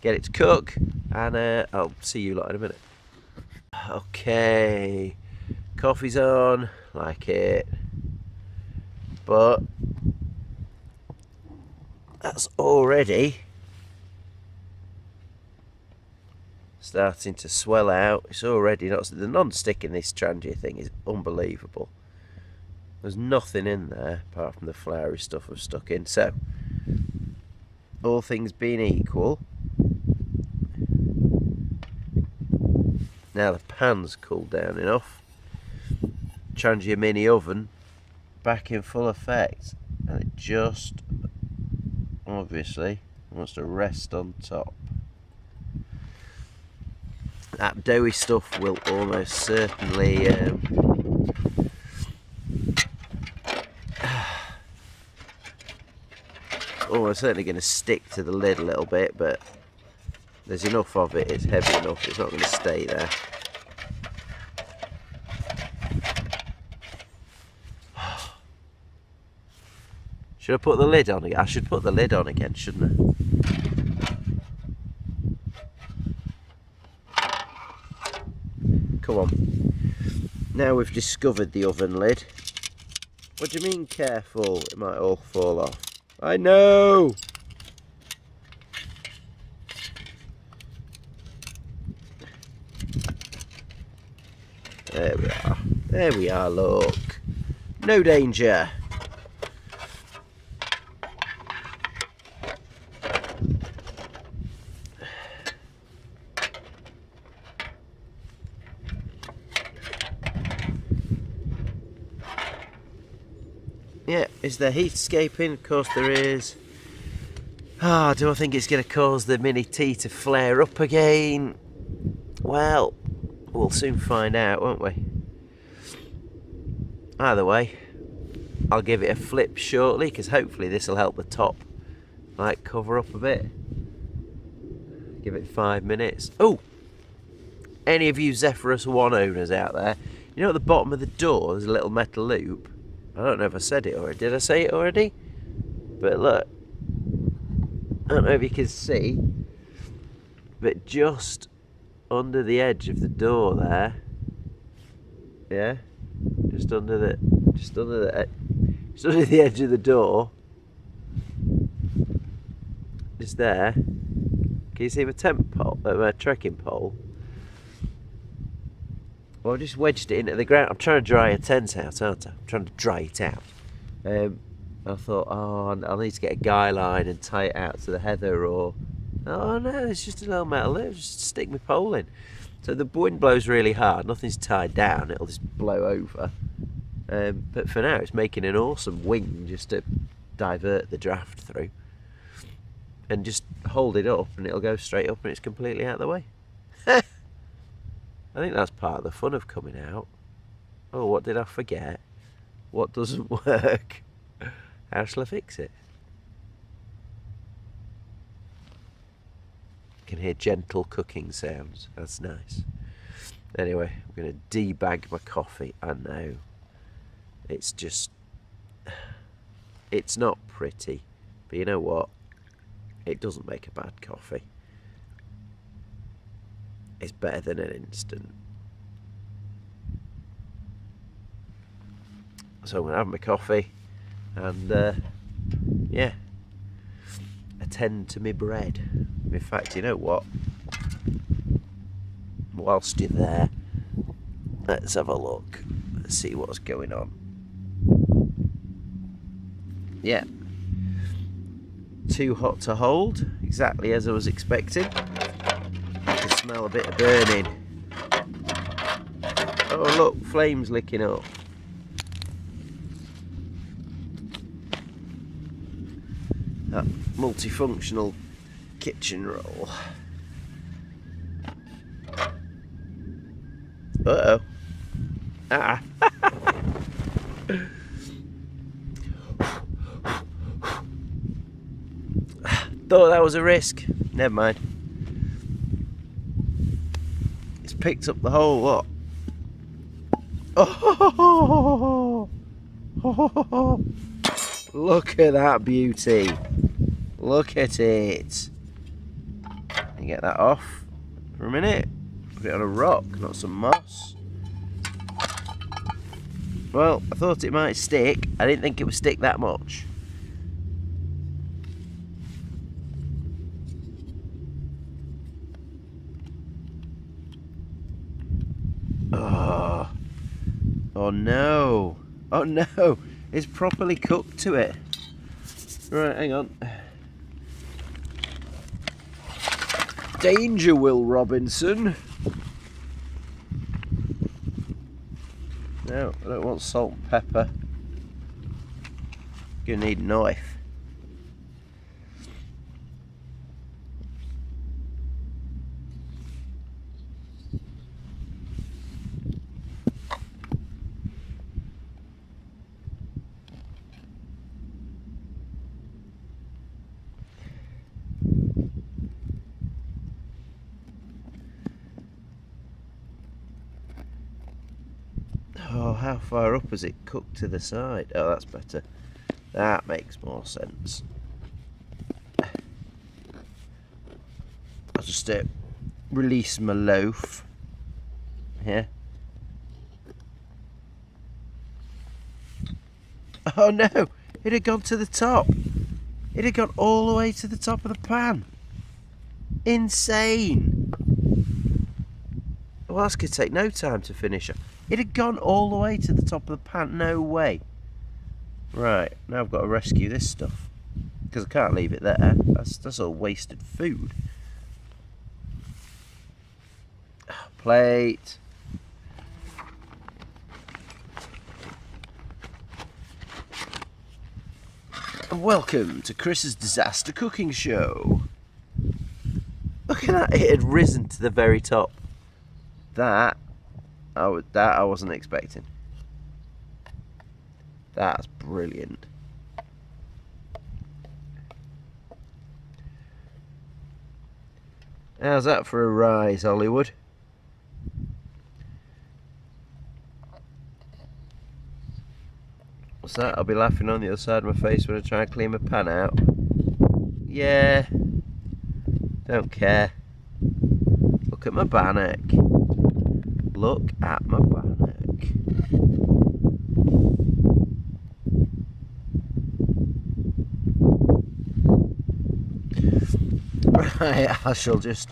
get it to cook, and I'll see you lot in a minute. Okay, coffee's on, like it, but that's already starting to swell out. It's already not, the non-stick in this Trangia thing is unbelievable. There's nothing in there apart from the floury stuff I've stuck in. So, all things being equal, now the pan's cooled down enough, Trangia mini oven back in full effect, and it just obviously wants to rest on top. That doughy stuff will almost certainly certainly going to stick to the lid a little bit, but there's enough of it, it's heavy enough, it's not going to stay there. Should I put the lid on again? I should put the lid on again, shouldn't I? Come on. Now we've discovered the oven lid. What do you mean careful? It might all fall off. I know! There we are. There we are, look. No danger. Yeah, is there heat escaping? Of course there is. Ah, do I think it's going to cause the Mini T to flare up again? Well, we'll soon find out, won't we? Either way, I'll give it a flip shortly, because hopefully this will help the top like cover up a bit. Give it 5 minutes. Oh! Any of you Zephyrus 1 owners out there, you know at the bottom of the door there's a little metal loop? I don't know if I said it already. Did I say it already? But look. I don't know if you can see, but just under the edge of the door there, yeah, just under the edge of the door, just there. Can you see my my trekking pole? Well, I just wedged it into the ground. I'm trying to dry a tent out, aren't I? I'm trying to dry it out. I thought, oh, I'll need to get a guy line and tie it out to the heather, or oh no, it's just a little metal loop. Just stick my pole in. So the wind blows really hard. Nothing's tied down. It'll just blow over. But for now, it's making an awesome wing just to divert the draft through, and just hold it up, and it'll go straight up, and it's completely out of the way. I think that's part of the fun of coming out. Oh, what did I forget? What doesn't work? How shall I fix it? I can hear gentle cooking sounds. That's nice. Anyway, I'm going to debag my coffee. I know. It's just... It's not pretty. But you know what? It doesn't make a bad coffee. It's better than an instant. So I'm going to have my coffee. And yeah, attend to my bread. In fact, you know what? Whilst you're there, let's have a look. Let's see what's going on. Yeah, too hot to hold, exactly as I was expecting. I can smell a bit of burning. Oh look, flames licking up. That multifunctional kitchen roll. Uh-oh. Ah. Thought that was a risk. Never mind. It's picked up the whole lot. Oh, look at that beauty. Look at it. You get that off for a minute. Put it on a rock, not some moss. Well, I thought it might stick. I didn't think it would stick that much. Oh no. Oh no. It's properly cooked to it. Right, hang on. Danger, Will Robinson. No, I don't want salt and pepper. Gonna need a knife. Oh, how far up is it cooked to the side? Oh, that's better. That makes more sense. I'll just release my loaf here. Oh no, it had gone to the top. It had gone all the way to the top of the pan. Insane. Well, that's going to take no time to finish up. It had gone all the way to the top of the pan. No way. Right, now I've got to rescue this stuff. Because I can't leave it there. That's all wasted food. Plate. And welcome to Chris's Disaster Cooking Show. Look at that, it had risen to the very top. That I wasn't expecting. That's brilliant. How's that for a rise, Hollywood? What's that? I'll be laughing on the other side of my face when I try and clean my pan out. Yeah. Don't care. Look at my bannock. Look at my bannock. Right, I shall just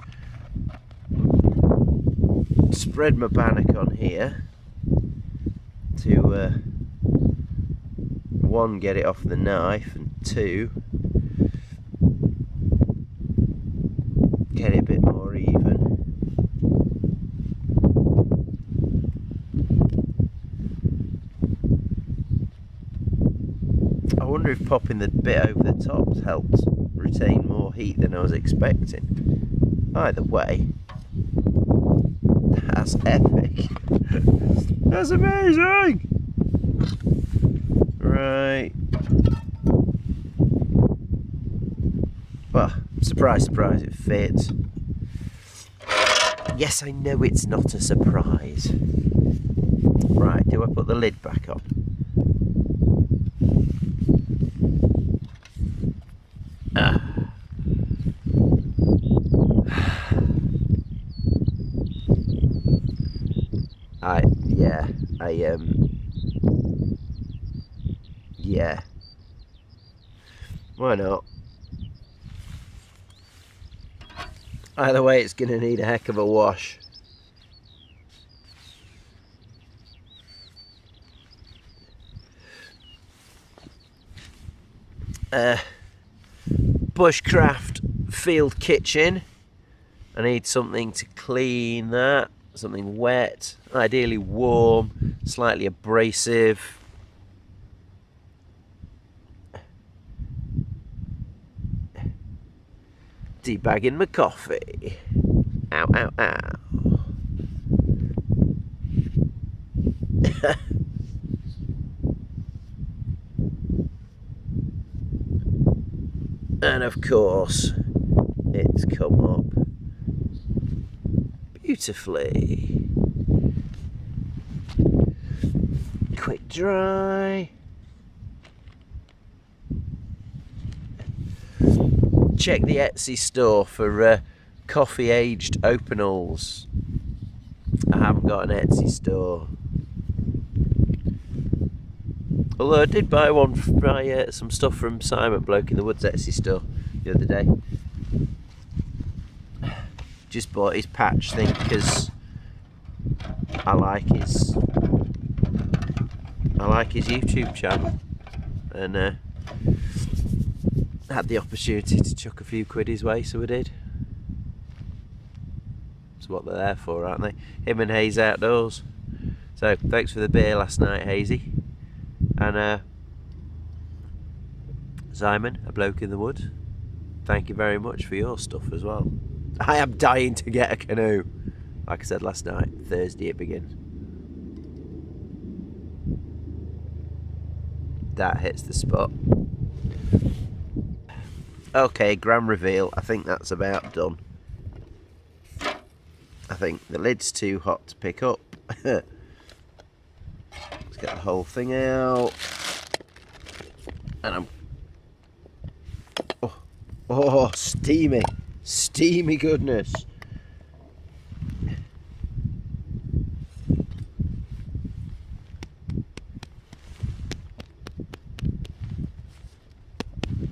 spread my bannock on here to one, get it off the knife, and two, get it a bit more even. I wonder if popping the bit over the top helped retain more heat than I was expecting. Either way, that's epic. That's amazing. Right. Well, surprise, surprise, it fits. Yes, I know it's not a surprise. Right, do I put the lid back on? Yeah. Why not? Either way, it's going to need a heck of a wash. Bushcraft field kitchen. I need something to clean that. Something wet, ideally warm, slightly abrasive. Debagging my coffee. Ow, ow, ow. And of course, it's come up beautifully. Quick dry. Check the Etsy store for coffee aged opinals. I haven't got an Etsy store. Although I did buy some stuff from Simon Bloke in the Woods Etsy store the other day. Just bought his patch thing because I like his YouTube channel, and had the opportunity to chuck a few quid his way, so I did. That's what they're there for, aren't they? Him and Hayes Outdoors. So thanks for the beer last night, Hazy. And Simon, a bloke in the woods, thank you very much for your stuff as well. I am dying to get a canoe. Like I said last night, Thursday it begins. That hits the spot. Okay, grand reveal. I think that's about done. I think the lid's too hot to pick up. Let's get the whole thing out. And I'm... Oh, steamy. Steamy goodness.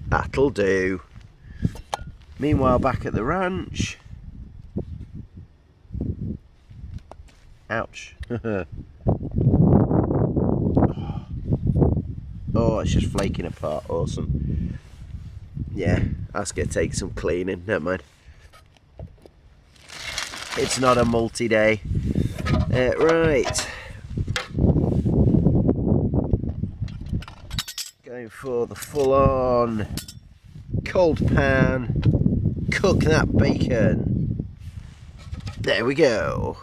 That'll do. Meanwhile, back at the ranch. Ouch. Oh, it's just flaking apart. Awesome. Yeah, that's going to take some cleaning. Never mind. It's not a multi-day. Right. Going for the full-on cold pan. Cook that bacon. There we go.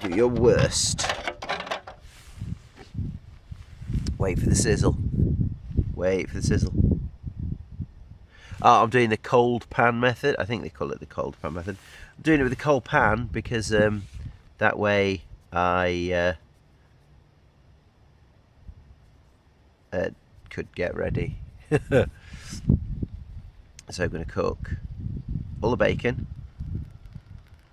Do your worst. Wait for the sizzle. Wait for the sizzle. Oh, I'm doing the cold pan method. I think they call it the cold pan method. I'm doing it with the cold pan because that way I could get ready. So I'm going to cook all the bacon.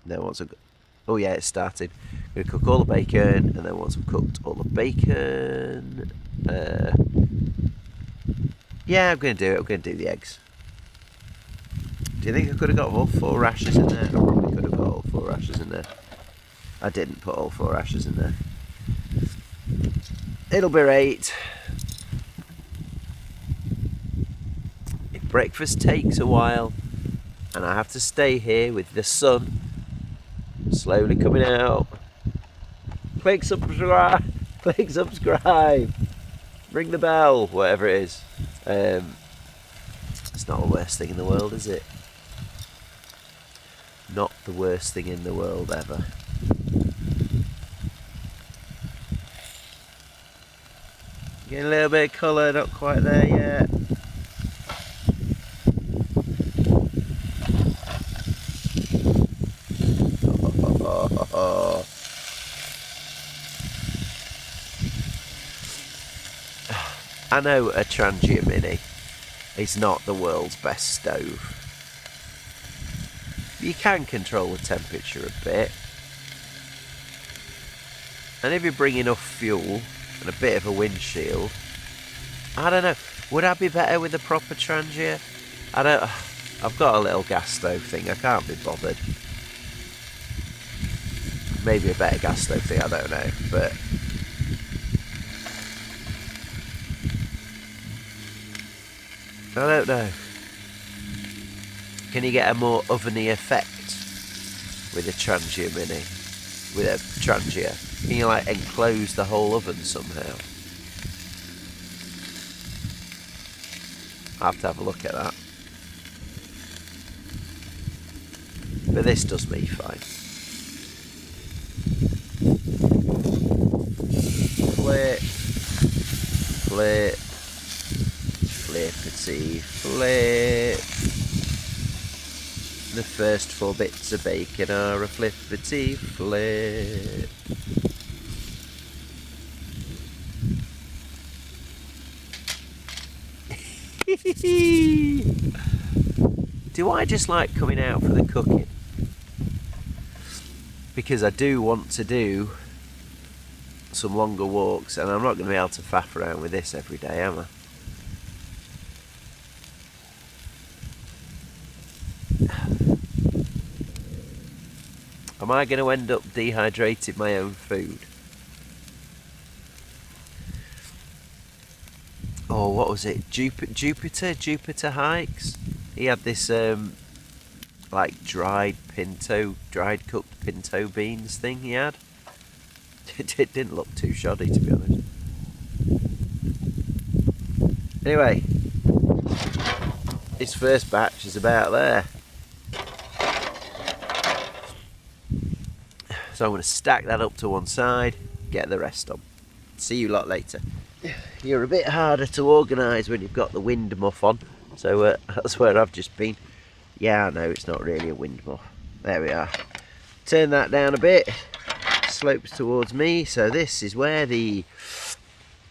Then once I've got, oh yeah, it started. I'm going to cook all the bacon, and then once I've cooked all the bacon, yeah, I'm going to do it. I'm going to do the eggs. Do you think I could have got all 4 rashers in there? I probably could have got all 4 rashers in there. I didn't put all 4 rashers in there. It'll be right. If breakfast takes a while, and I have to stay here with the sun slowly coming out. Click subscribe. Click subscribe. Ring the bell. Whatever it is. It's not the worst thing in the world, is it? Not the worst thing in the world ever. Getting a little bit of colour, not quite there yet. I know a Trangia Mini is not the world's best stove. You can control the temperature a bit. And if you bring enough fuel and a bit of a windshield, I don't know, would I be better with a proper Trangia? I've got a little gas stove thing, I can't be bothered. Maybe a better gas stove thing, I don't know, but I don't know. Can you get a more oveny effect with a Trangia Mini? With a Trangia? Can you like enclose the whole oven somehow? I'll have to have a look at that. But this does me fine. Flip, flip, flippity, flip. The first 4 bits of bacon are a flippity flip. Do I just like coming out for the cooking? Because I do want to do some longer walks, and I'm not going to be able to faff around with this every day, am I? Am I going to end up dehydrating my own food? Oh, what was it? Jupiter Hikes? He had this like dried cooked pinto beans thing he had. It didn't look too shoddy, to be honest. Anyway, his first batch is about there. So I'm going to stack that up to one side, get the rest on. See you lot later. You're a bit harder to organise when you've got the wind muff on. So that's where I've just been. Yeah, I know, it's not really a wind muff. There we are. Turn that down a bit. Slopes towards me. So this is where the...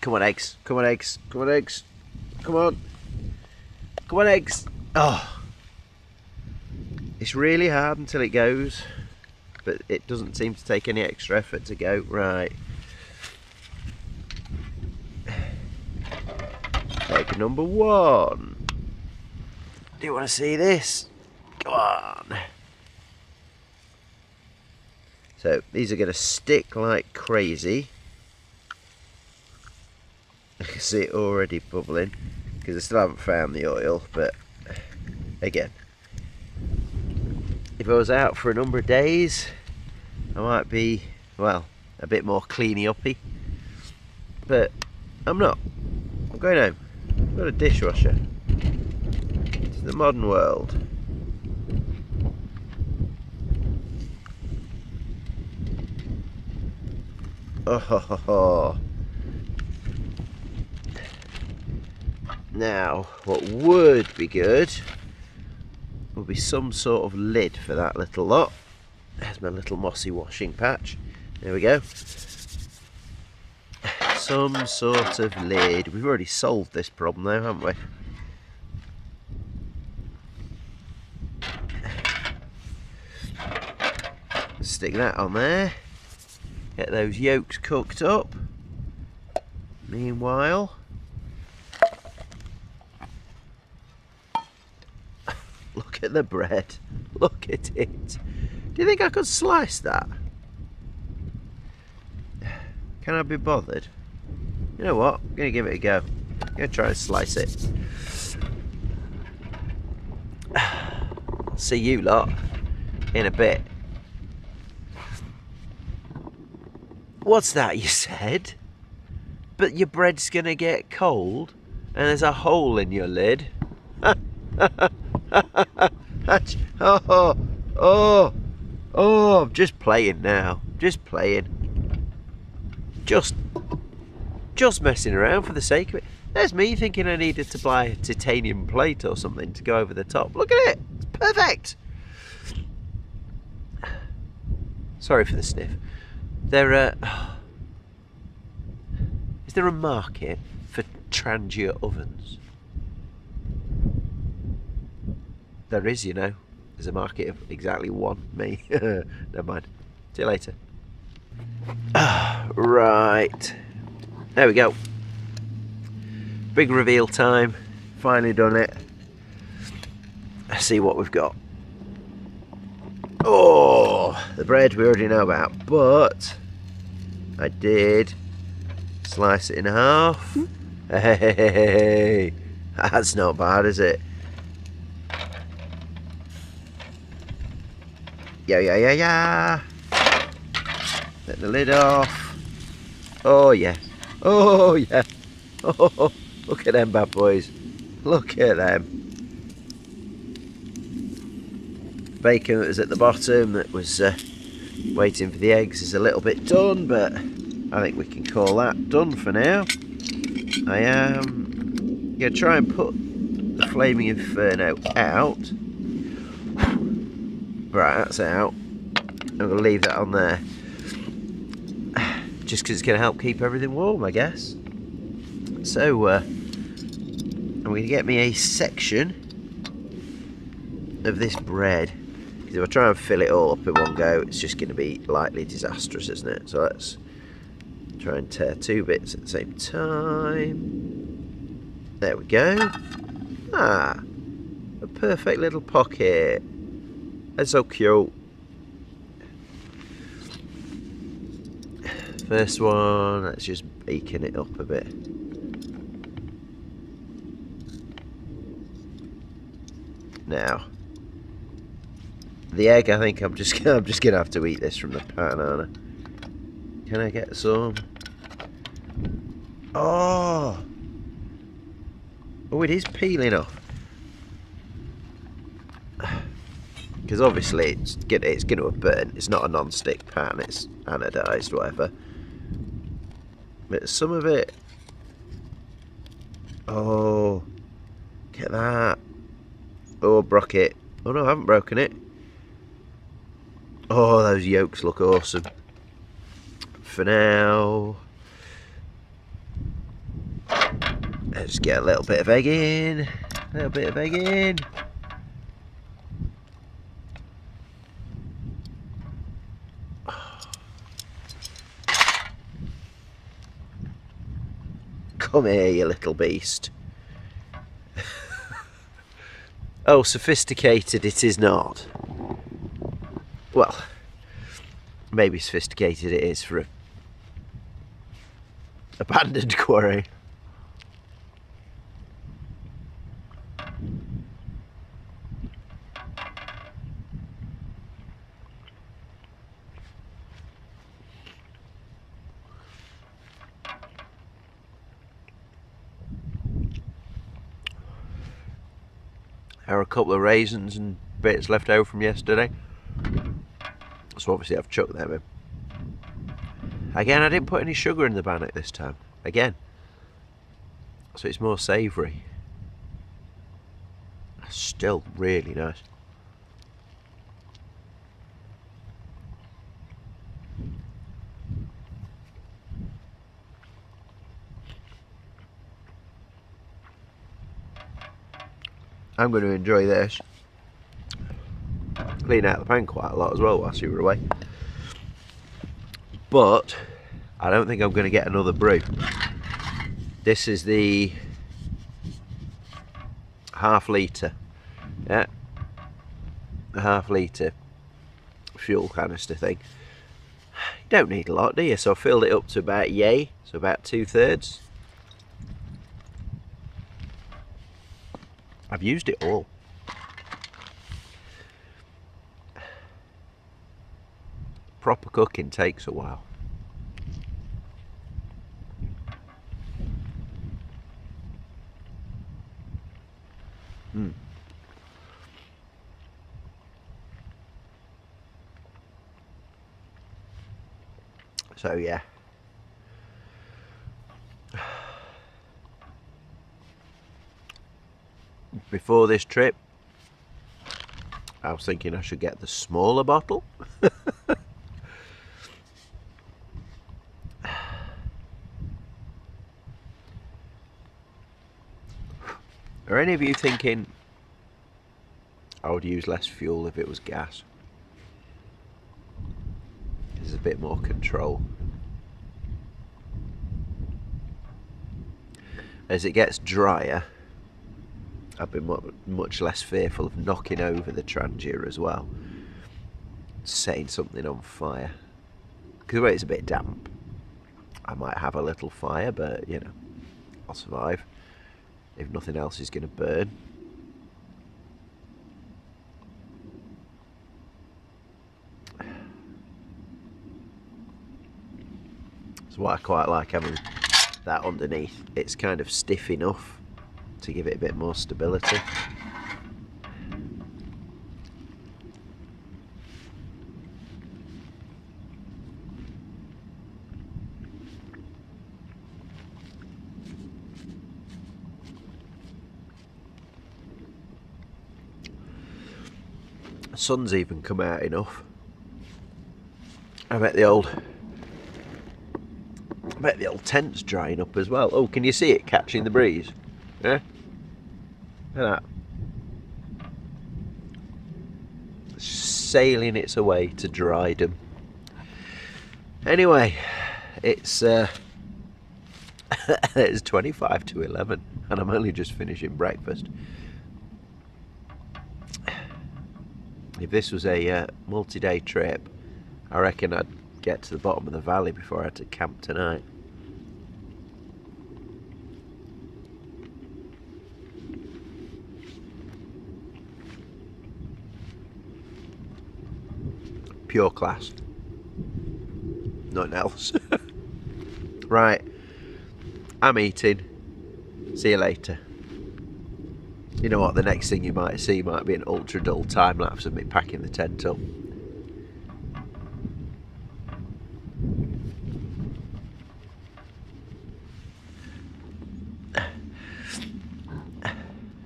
Come on, eggs. Come on, eggs. Come on, eggs. Come on. Come on, eggs. Oh. It's really hard until it goes. But it doesn't seem to take any extra effort to go. Right. Egg number 1. Do you want to see this? Go on. So these are going to stick like crazy. I can see it already bubbling because I still haven't found the oil, but again, if I was out for a number of days, I might be, well, a bit more cleany-uppy, but I'm not. I'm going home. I've got a dishwasher. It's the modern world. Oh ho ho ho. Now, what would be good will be some sort of lid for that little lot. There's my little mossy washing patch. There we go. Some sort of lid. We've already solved this problem though, haven't we? Stick that on there. Get those yolks cooked up. Meanwhile, look at the bread. Look at it. Do you think I could slice that? Can I be bothered? You know what? I'm going to give it a go. I'm going to try and slice it. See you lot in a bit. What's that you said? But your bread's going to get cold and there's a hole in your lid. Oh, I'm just playing now. Just playing. Just messing around for the sake of it. There's me thinking I needed to buy a titanium plate or something to go over the top. Look at it. It's perfect. Sorry for the sniff. Is there a market for Trangia ovens? There is, you know. There's a market of exactly one. Me. Never mind. See you later. Right. There we go. Big reveal time. Finally done it. Let's see what we've got. Oh, the bread we already know about, but I did slice it in half. Hey, that's not bad, is it? Yeah. Let the lid off. Oh yeah. Oh yeah. Oh, look at them bad boys. Look at them. Bacon that was at the bottom that was waiting for the eggs is a little bit done, but I think we can call that done for now. I am going to try and put the Flaming Inferno out. Right, that's out. I'm going to leave that on there. Just because it's going to help keep everything warm, I guess. So, I'm going to get me a section of this bread. Because if I try and fill it all up in one go, it's just going to be lightly disastrous, isn't it? So let's try and tear two bits at the same time. There we go. Ah, a perfect little pocket. That's so cute. First one, let's just bacon it up a bit. Now, the egg, I think I'm just gonna have to eat this from the pan, aren't I? Can I get some? Oh, it is peeling off. Because obviously it's going to have burnt. It's not a non-stick pan. It's anodised, whatever. But some of it. Oh, get that. Oh, broke it. Oh no, I haven't broken it. Oh, those yolks look awesome. For now, let's get a little bit of egg in. A little bit of egg in. Come here, you little beast. Oh, sophisticated it is not. Well, maybe sophisticated it is for a abandoned quarry. There are a couple of raisins and bits left over from yesterday, so obviously I've chucked them in. Again, I didn't put any sugar in the bannock this time. Again, so it's more savoury. Still really nice. I'm going to enjoy this. Clean out the pan quite a lot as well whilst you were away. But I don't think I'm going to get another brew. This is the half litre. Yeah. The half litre fuel canister thing. You don't need a lot, do you? So I filled it up to about yay, so about 2/3. I've used it all. Proper cooking takes a while. So yeah. Before this trip, I was thinking I should get the smaller bottle. Are any of you thinking I would use less fuel if it was gas? There's a bit more control. As it gets drier, I've been much less fearful of knocking over the trangia as well, setting something on fire. Because when it's a bit damp, I might have a little fire, but you know, I'll survive if nothing else is going to burn. So what I quite like having that underneath, it's kind of stiff enough to give it a bit more stability. The sun's even come out enough. I bet the old tent's drying up as well. Oh, can you see it catching the breeze? Yeah? Look at that. Sailing its way to drydom. Anyway, it's it's 25 to 11 and I'm only just finishing breakfast. If this was a multi-day trip, I reckon I'd get to the bottom of the valley before I had to camp tonight. Pure class. Nothing else. Right. I'm eating. See you later. You know what, the next thing you might see might be an ultra dull time lapse of me packing the tent up.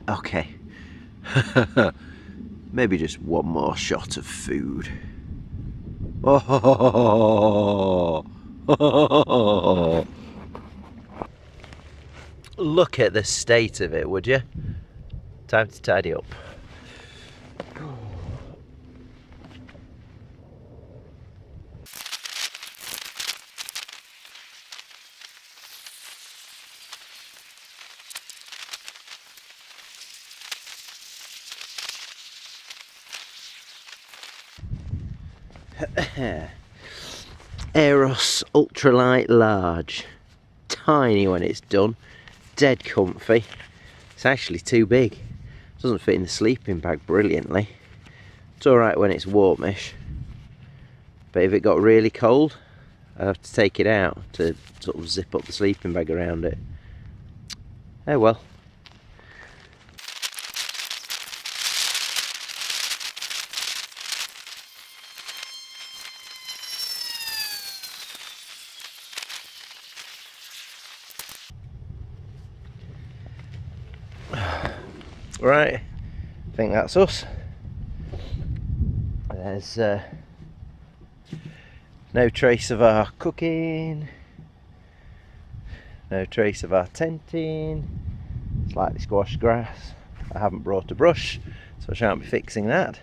Okay. Maybe just one more shot of food. Oh, look at the state of it, would you? Time to tidy up. Eros Ultralight Large. Tiny when it's done. Dead comfy. It's actually too big. Doesn't fit in the sleeping bag brilliantly. It's alright when it's warmish. But if it got really cold, I'd have to take it out to sort of zip up the sleeping bag around it. Oh well. Right, I think that's us. There's no trace of our cooking, no trace of our tenting, slightly squashed grass. I haven't brought a brush, so I shan't be fixing that.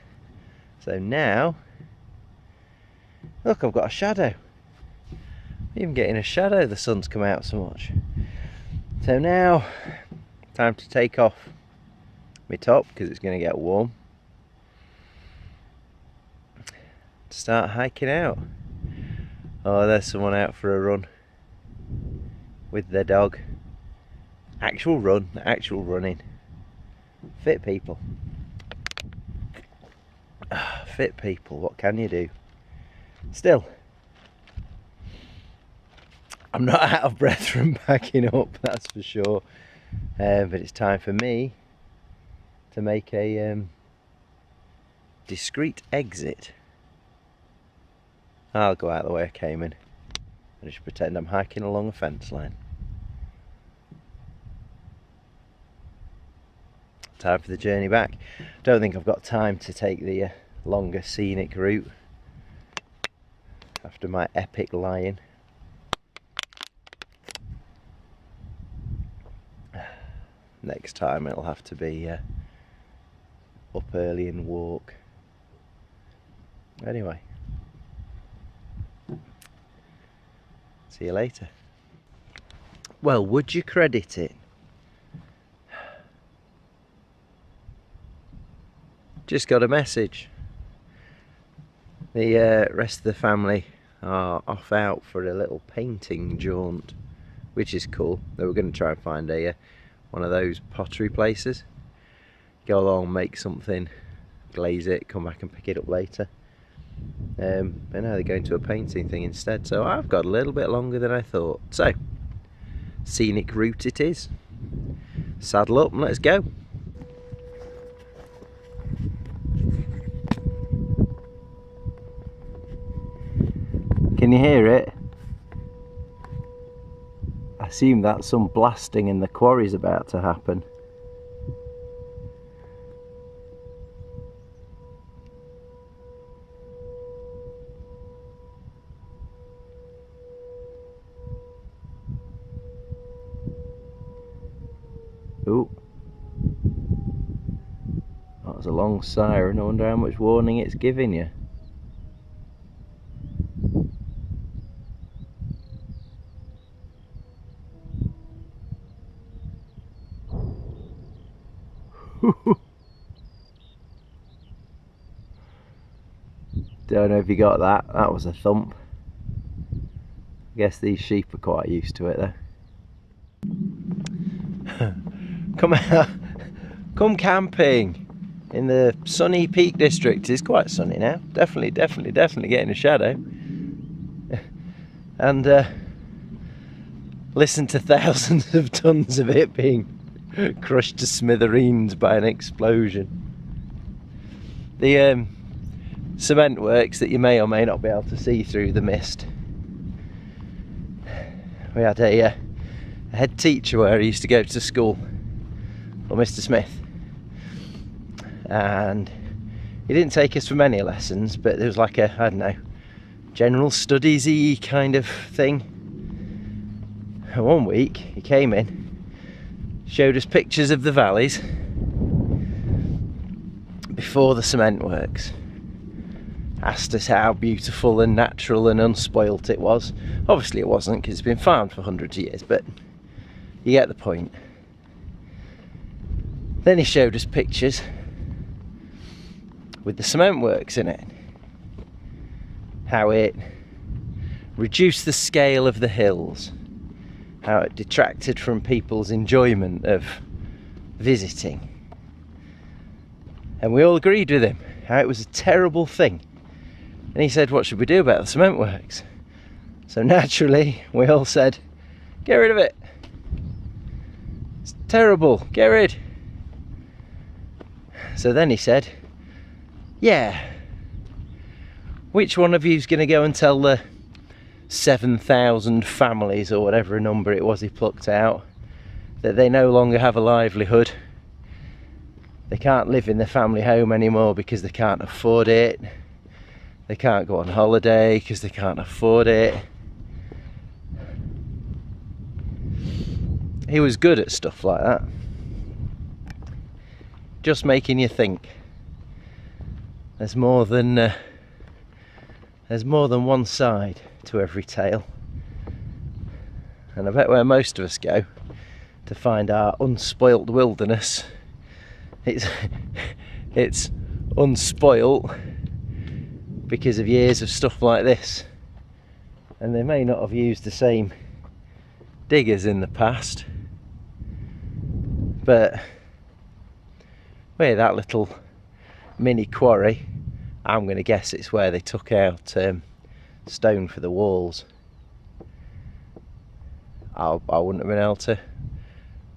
So now, look, I've got a shadow. Even getting a shadow, the sun's come out so much. So now, time to take off my top because it's going to get warm. Start hiking out. Oh, there's someone out for a run with their dog. Actual run, actual running. Fit people. Fit people, what can you do? Still, I'm not out of breath from backing up, that's for sure. But it's time for me to make a discreet exit. I'll go out the way I came in. I just pretend I'm hiking along a fence line. Time for the journey back. Don't think I've got time to take the longer scenic route after my epic lying. Next time it'll have to be up early and walk. Anyway, see you later. Well, would you credit it? Just got a message. The rest of the family are off out for a little painting jaunt, which is cool. They were going to try and find a one of those pottery places. Go along, make something, glaze it, come back and pick it up later. But now they're going to a painting thing instead, so I've got a little bit longer than I thought. So, scenic route it is. Saddle up and let's go. Can you hear it? I assume that some blasting in the quarry is about to happen. Ooh. That was a long siren. I wonder how much warning it's giving you. Don't know if you got that. That was a thump. I guess these sheep are quite used to it though. Come out, come camping in the sunny Peak District. It's quite sunny now. Definitely getting a shadow. And listen to thousands of tons of it being crushed to smithereens by an explosion. The cement works that you may or may not be able to see through the mist. We had a head teacher where I used to go to school, well, Mr. Smith, and he didn't take us for many lessons, but there was like a, I don't know, general studies-y kind of thing. And one week he came in, showed us pictures of the valleys before the cement works, asked us how beautiful and natural and unspoilt it was. Obviously it wasn't, because it's been farmed for hundreds of years, but you get the point. Then he showed us pictures with the cement works in it, how it reduced the scale of the hills, how it detracted from people's enjoyment of visiting. And we all agreed with him, how it was a terrible thing. And he said, what should we do about the cement works? So naturally, we all said, get rid of it. It's terrible, get rid. So then he said, yeah, which one of you's going to go and tell the 7,000 families, or whatever number it was he plucked out, that they no longer have a livelihood? They can't live in their family home anymore because they can't afford it. They can't go on holiday because they can't afford it. He was good at stuff like that. just making you think. There's more than one side to every tale, and I bet where most of us go to find our unspoilt wilderness, it's unspoilt because of years of stuff like this, and they may not have used the same diggers in the past, but where that little mini quarry, I'm going to guess it's where they took out stone for the walls. I wouldn't have been able to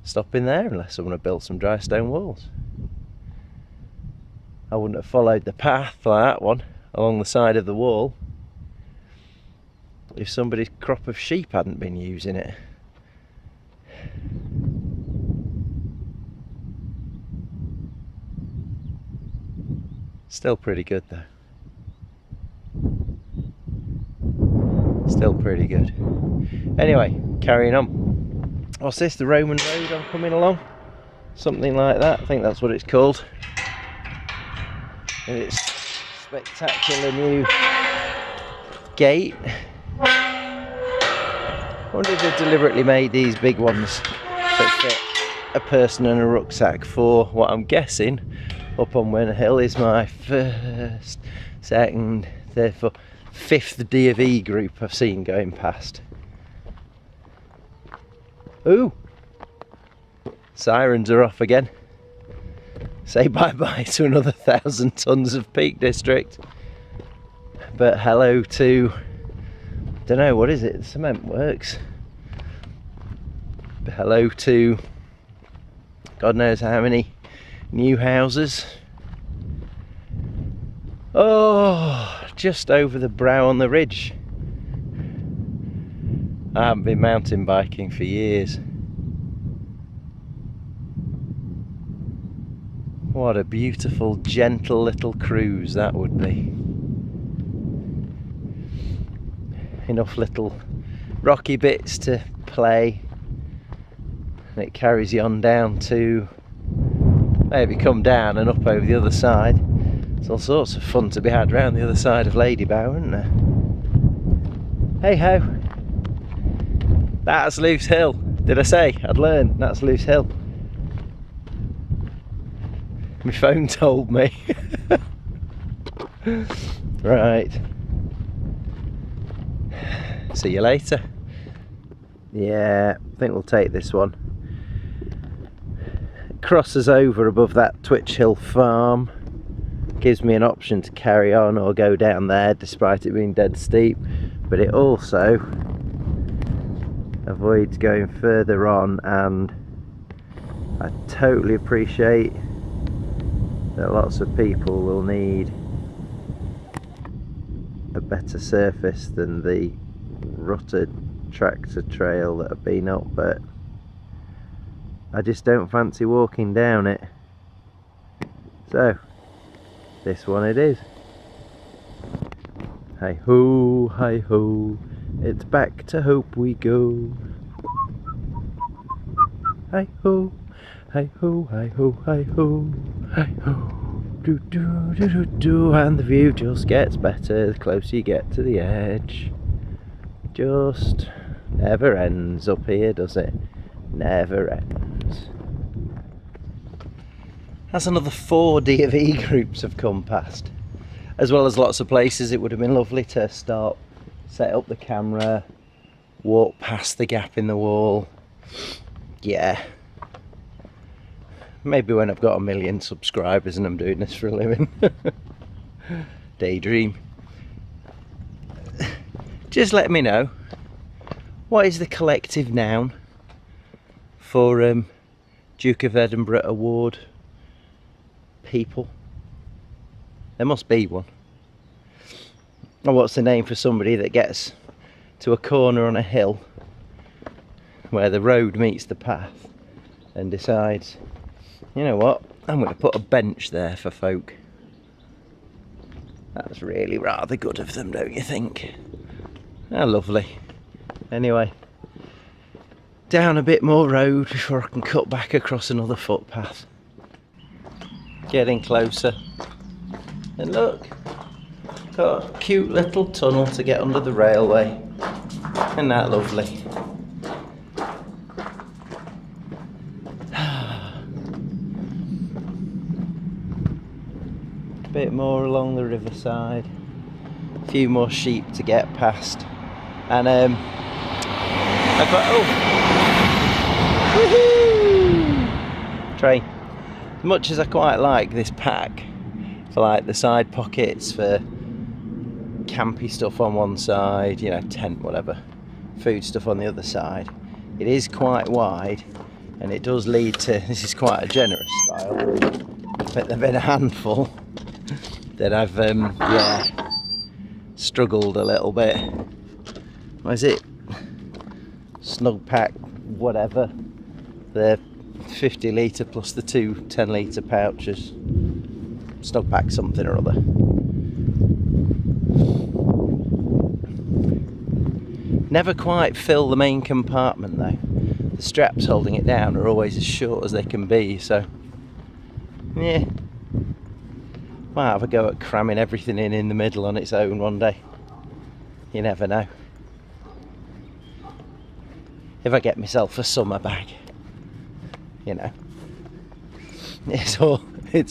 stop in there unless someone had built some dry stone walls. I wouldn't have followed the path like that one along the side of the wall if somebody's crop of sheep hadn't been using it. Still pretty good though. Still pretty good. Anyway, carrying on. What's this? The Roman road I'm coming along? Something like that. I think that's what it's called. And it's spectacular new gate. I wonder if they deliberately made these big ones that fit a person and a rucksack for what I'm guessing up on Wen Hill is my first, second, third, fourth, fifth D&V group I've seen going past. Ooh! Sirens are off again. Say bye-bye to another 1,000 tonnes of Peak District. But hello to, don't know, what is it? The cement works. But hello to God knows how many new houses. Oh, just over the brow on the ridge. I haven't been mountain biking for years. What a beautiful, gentle little cruise that would be. Enough little rocky bits to play, and it carries you on down to maybe come down and up over the other side. It's all sorts of fun to be had round the other side of Ladybower, isn't there? Hey ho! That's Loose Hill. Did I say I'd learn? That's Loose Hill. My phone told me. Right. See you later. Yeah, I think we'll take this one. It crosses over above that Twitch Hill farm. Gives me an option to carry on or go down there despite it being dead steep. But it also avoids going further on, and I totally appreciate that lots of people will need a better surface than the rutted tractor trail that I've been up, but I just don't fancy walking down it. So this one it is. Hi ho, it's back to Hope we go. Hi ho, hi ho, hi ho, hi ho, hi ho. Do do do do do, and the view just gets better the closer you get to the edge. Just never ends up here, does it? Never ends. That's another 4 D&V groups have come past, as well as lots of places it would have been lovely to stop, set up the camera, walk past the gap in the wall. Yeah. Maybe when I've got 1 million subscribers and I'm doing this for a living. Daydream. Just let me know, what is the collective noun for Duke of Edinburgh Award people? There must be one. Or what's the name for somebody that gets to a corner on a hill where the road meets the path and decides, you know what, I'm going to put a bench there for folk. That's really rather good of them, don't you think? Oh, lovely. Anyway, down a bit more road before I can cut back across another footpath. Getting closer. And look, got a cute little tunnel to get under the railway. Isn't that lovely? A bit more along the riverside. A few more sheep to get past. And I've got, woohoo! Train. As much as I quite like this pack for like the side pockets for campy stuff on one side, you know, tent, whatever, food stuff on the other side, it is quite wide and it does lead to, this is quite a generous style, but they've been a handful that I've yeah, struggled a little bit. What is it? Snug pack, whatever. The 50 litre plus the two 10 litre pouches. Snug pack something or other. Never quite fill the main compartment though. The straps holding it down are always as short as they can be, so yeah. Might have a go at cramming everything in the middle on its own one day. You never know. If I get myself a summer bag, you know, it's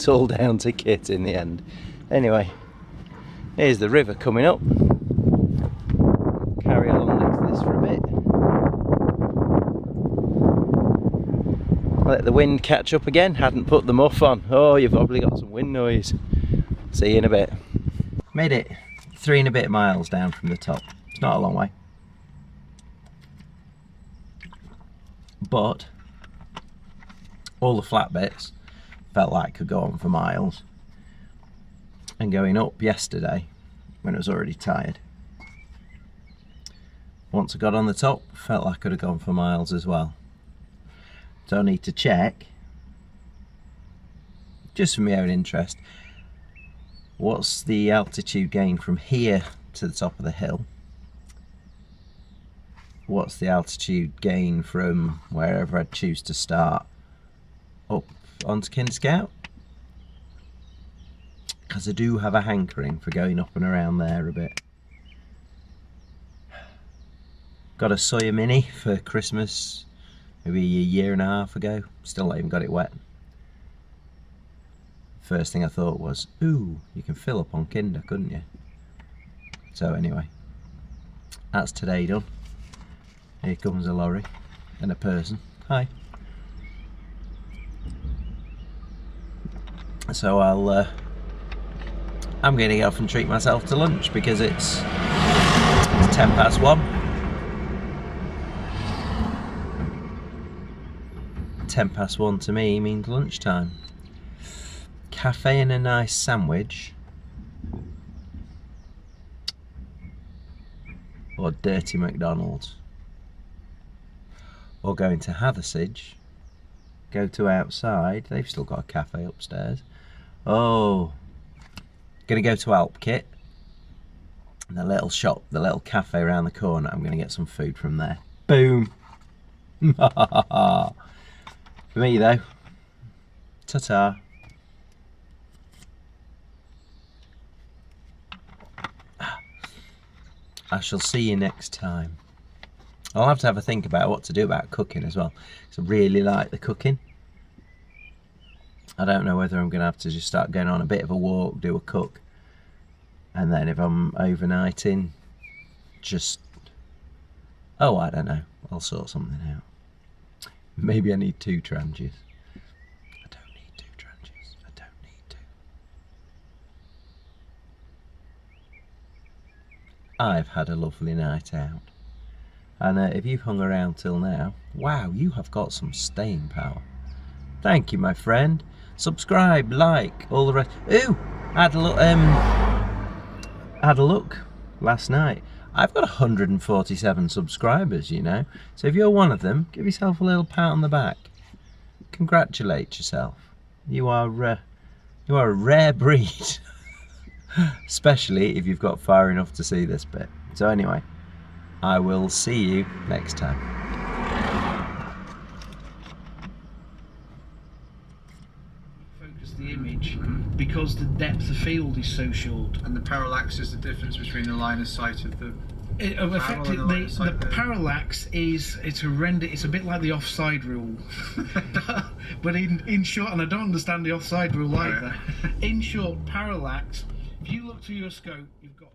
all down to kit in the end. Anyway, here's the river coming up. Carry along next to this for a bit. Let the wind catch up again. Hadn't put the muff on. Oh, you've probably got some wind noise. See you in a bit. Made it 3 and a bit miles down from the top. It's not a long way. But all the flat bits felt like could go on for miles. And going up yesterday, when I was already tired, once I got on the top, felt like I could have gone for miles as well. So I need to check, just for my own interest, what's the altitude gain from here to the top of the hill? What's the altitude gain from wherever I choose to start up onto Kind Scout? Because I do have a hankering for going up and around there a bit. Got a Sawyer Mini for Christmas maybe a year and a half ago. Still not even got it wet. First thing I thought was, ooh, you can fill up on Kinder, couldn't you? So anyway, that's today done. Here comes a lorry and a person. Hi. So I'm going to get off and treat myself to lunch because it's 1:10. 1:10 to me means lunchtime. Cafe and a nice sandwich, or dirty McDonald's, or going to Hathersage, go to outside, they've still got a cafe upstairs. Oh, gonna go to Alp Kit, the little shop, the little cafe around the corner. I'm gonna get some food from there. Boom. For me though, ta-ta. I shall see you next time. I'll have to have a think about what to do about cooking as well, because I really like the cooking. I don't know whether I'm going to have to just start going on a bit of a walk, do a cook, and then if I'm overnighting, just, oh, I don't know, I'll sort something out. Maybe I need 2 tranches. I don't need 2 tranches. I don't need 2. I've had a lovely night out. And if you've hung around till now, wow, you have got some staying power. Thank you, my friend. Subscribe, like, all the rest. Ooh, I had a look last night. I've got 147 subscribers, you know. So if you're one of them, give yourself a little pat on the back. Congratulate yourself. You are a rare breed. Especially if you've got far enough to see this bit. So anyway, I will see you next time. Focus the image. because the depth of field is so short. And the parallax is the difference between the line of sight of the Effectively, the parallax is horrendous. It's a bit like the offside rule, but in short, and I don't understand the offside rule either. In short, parallax. If you look through your scope, you've got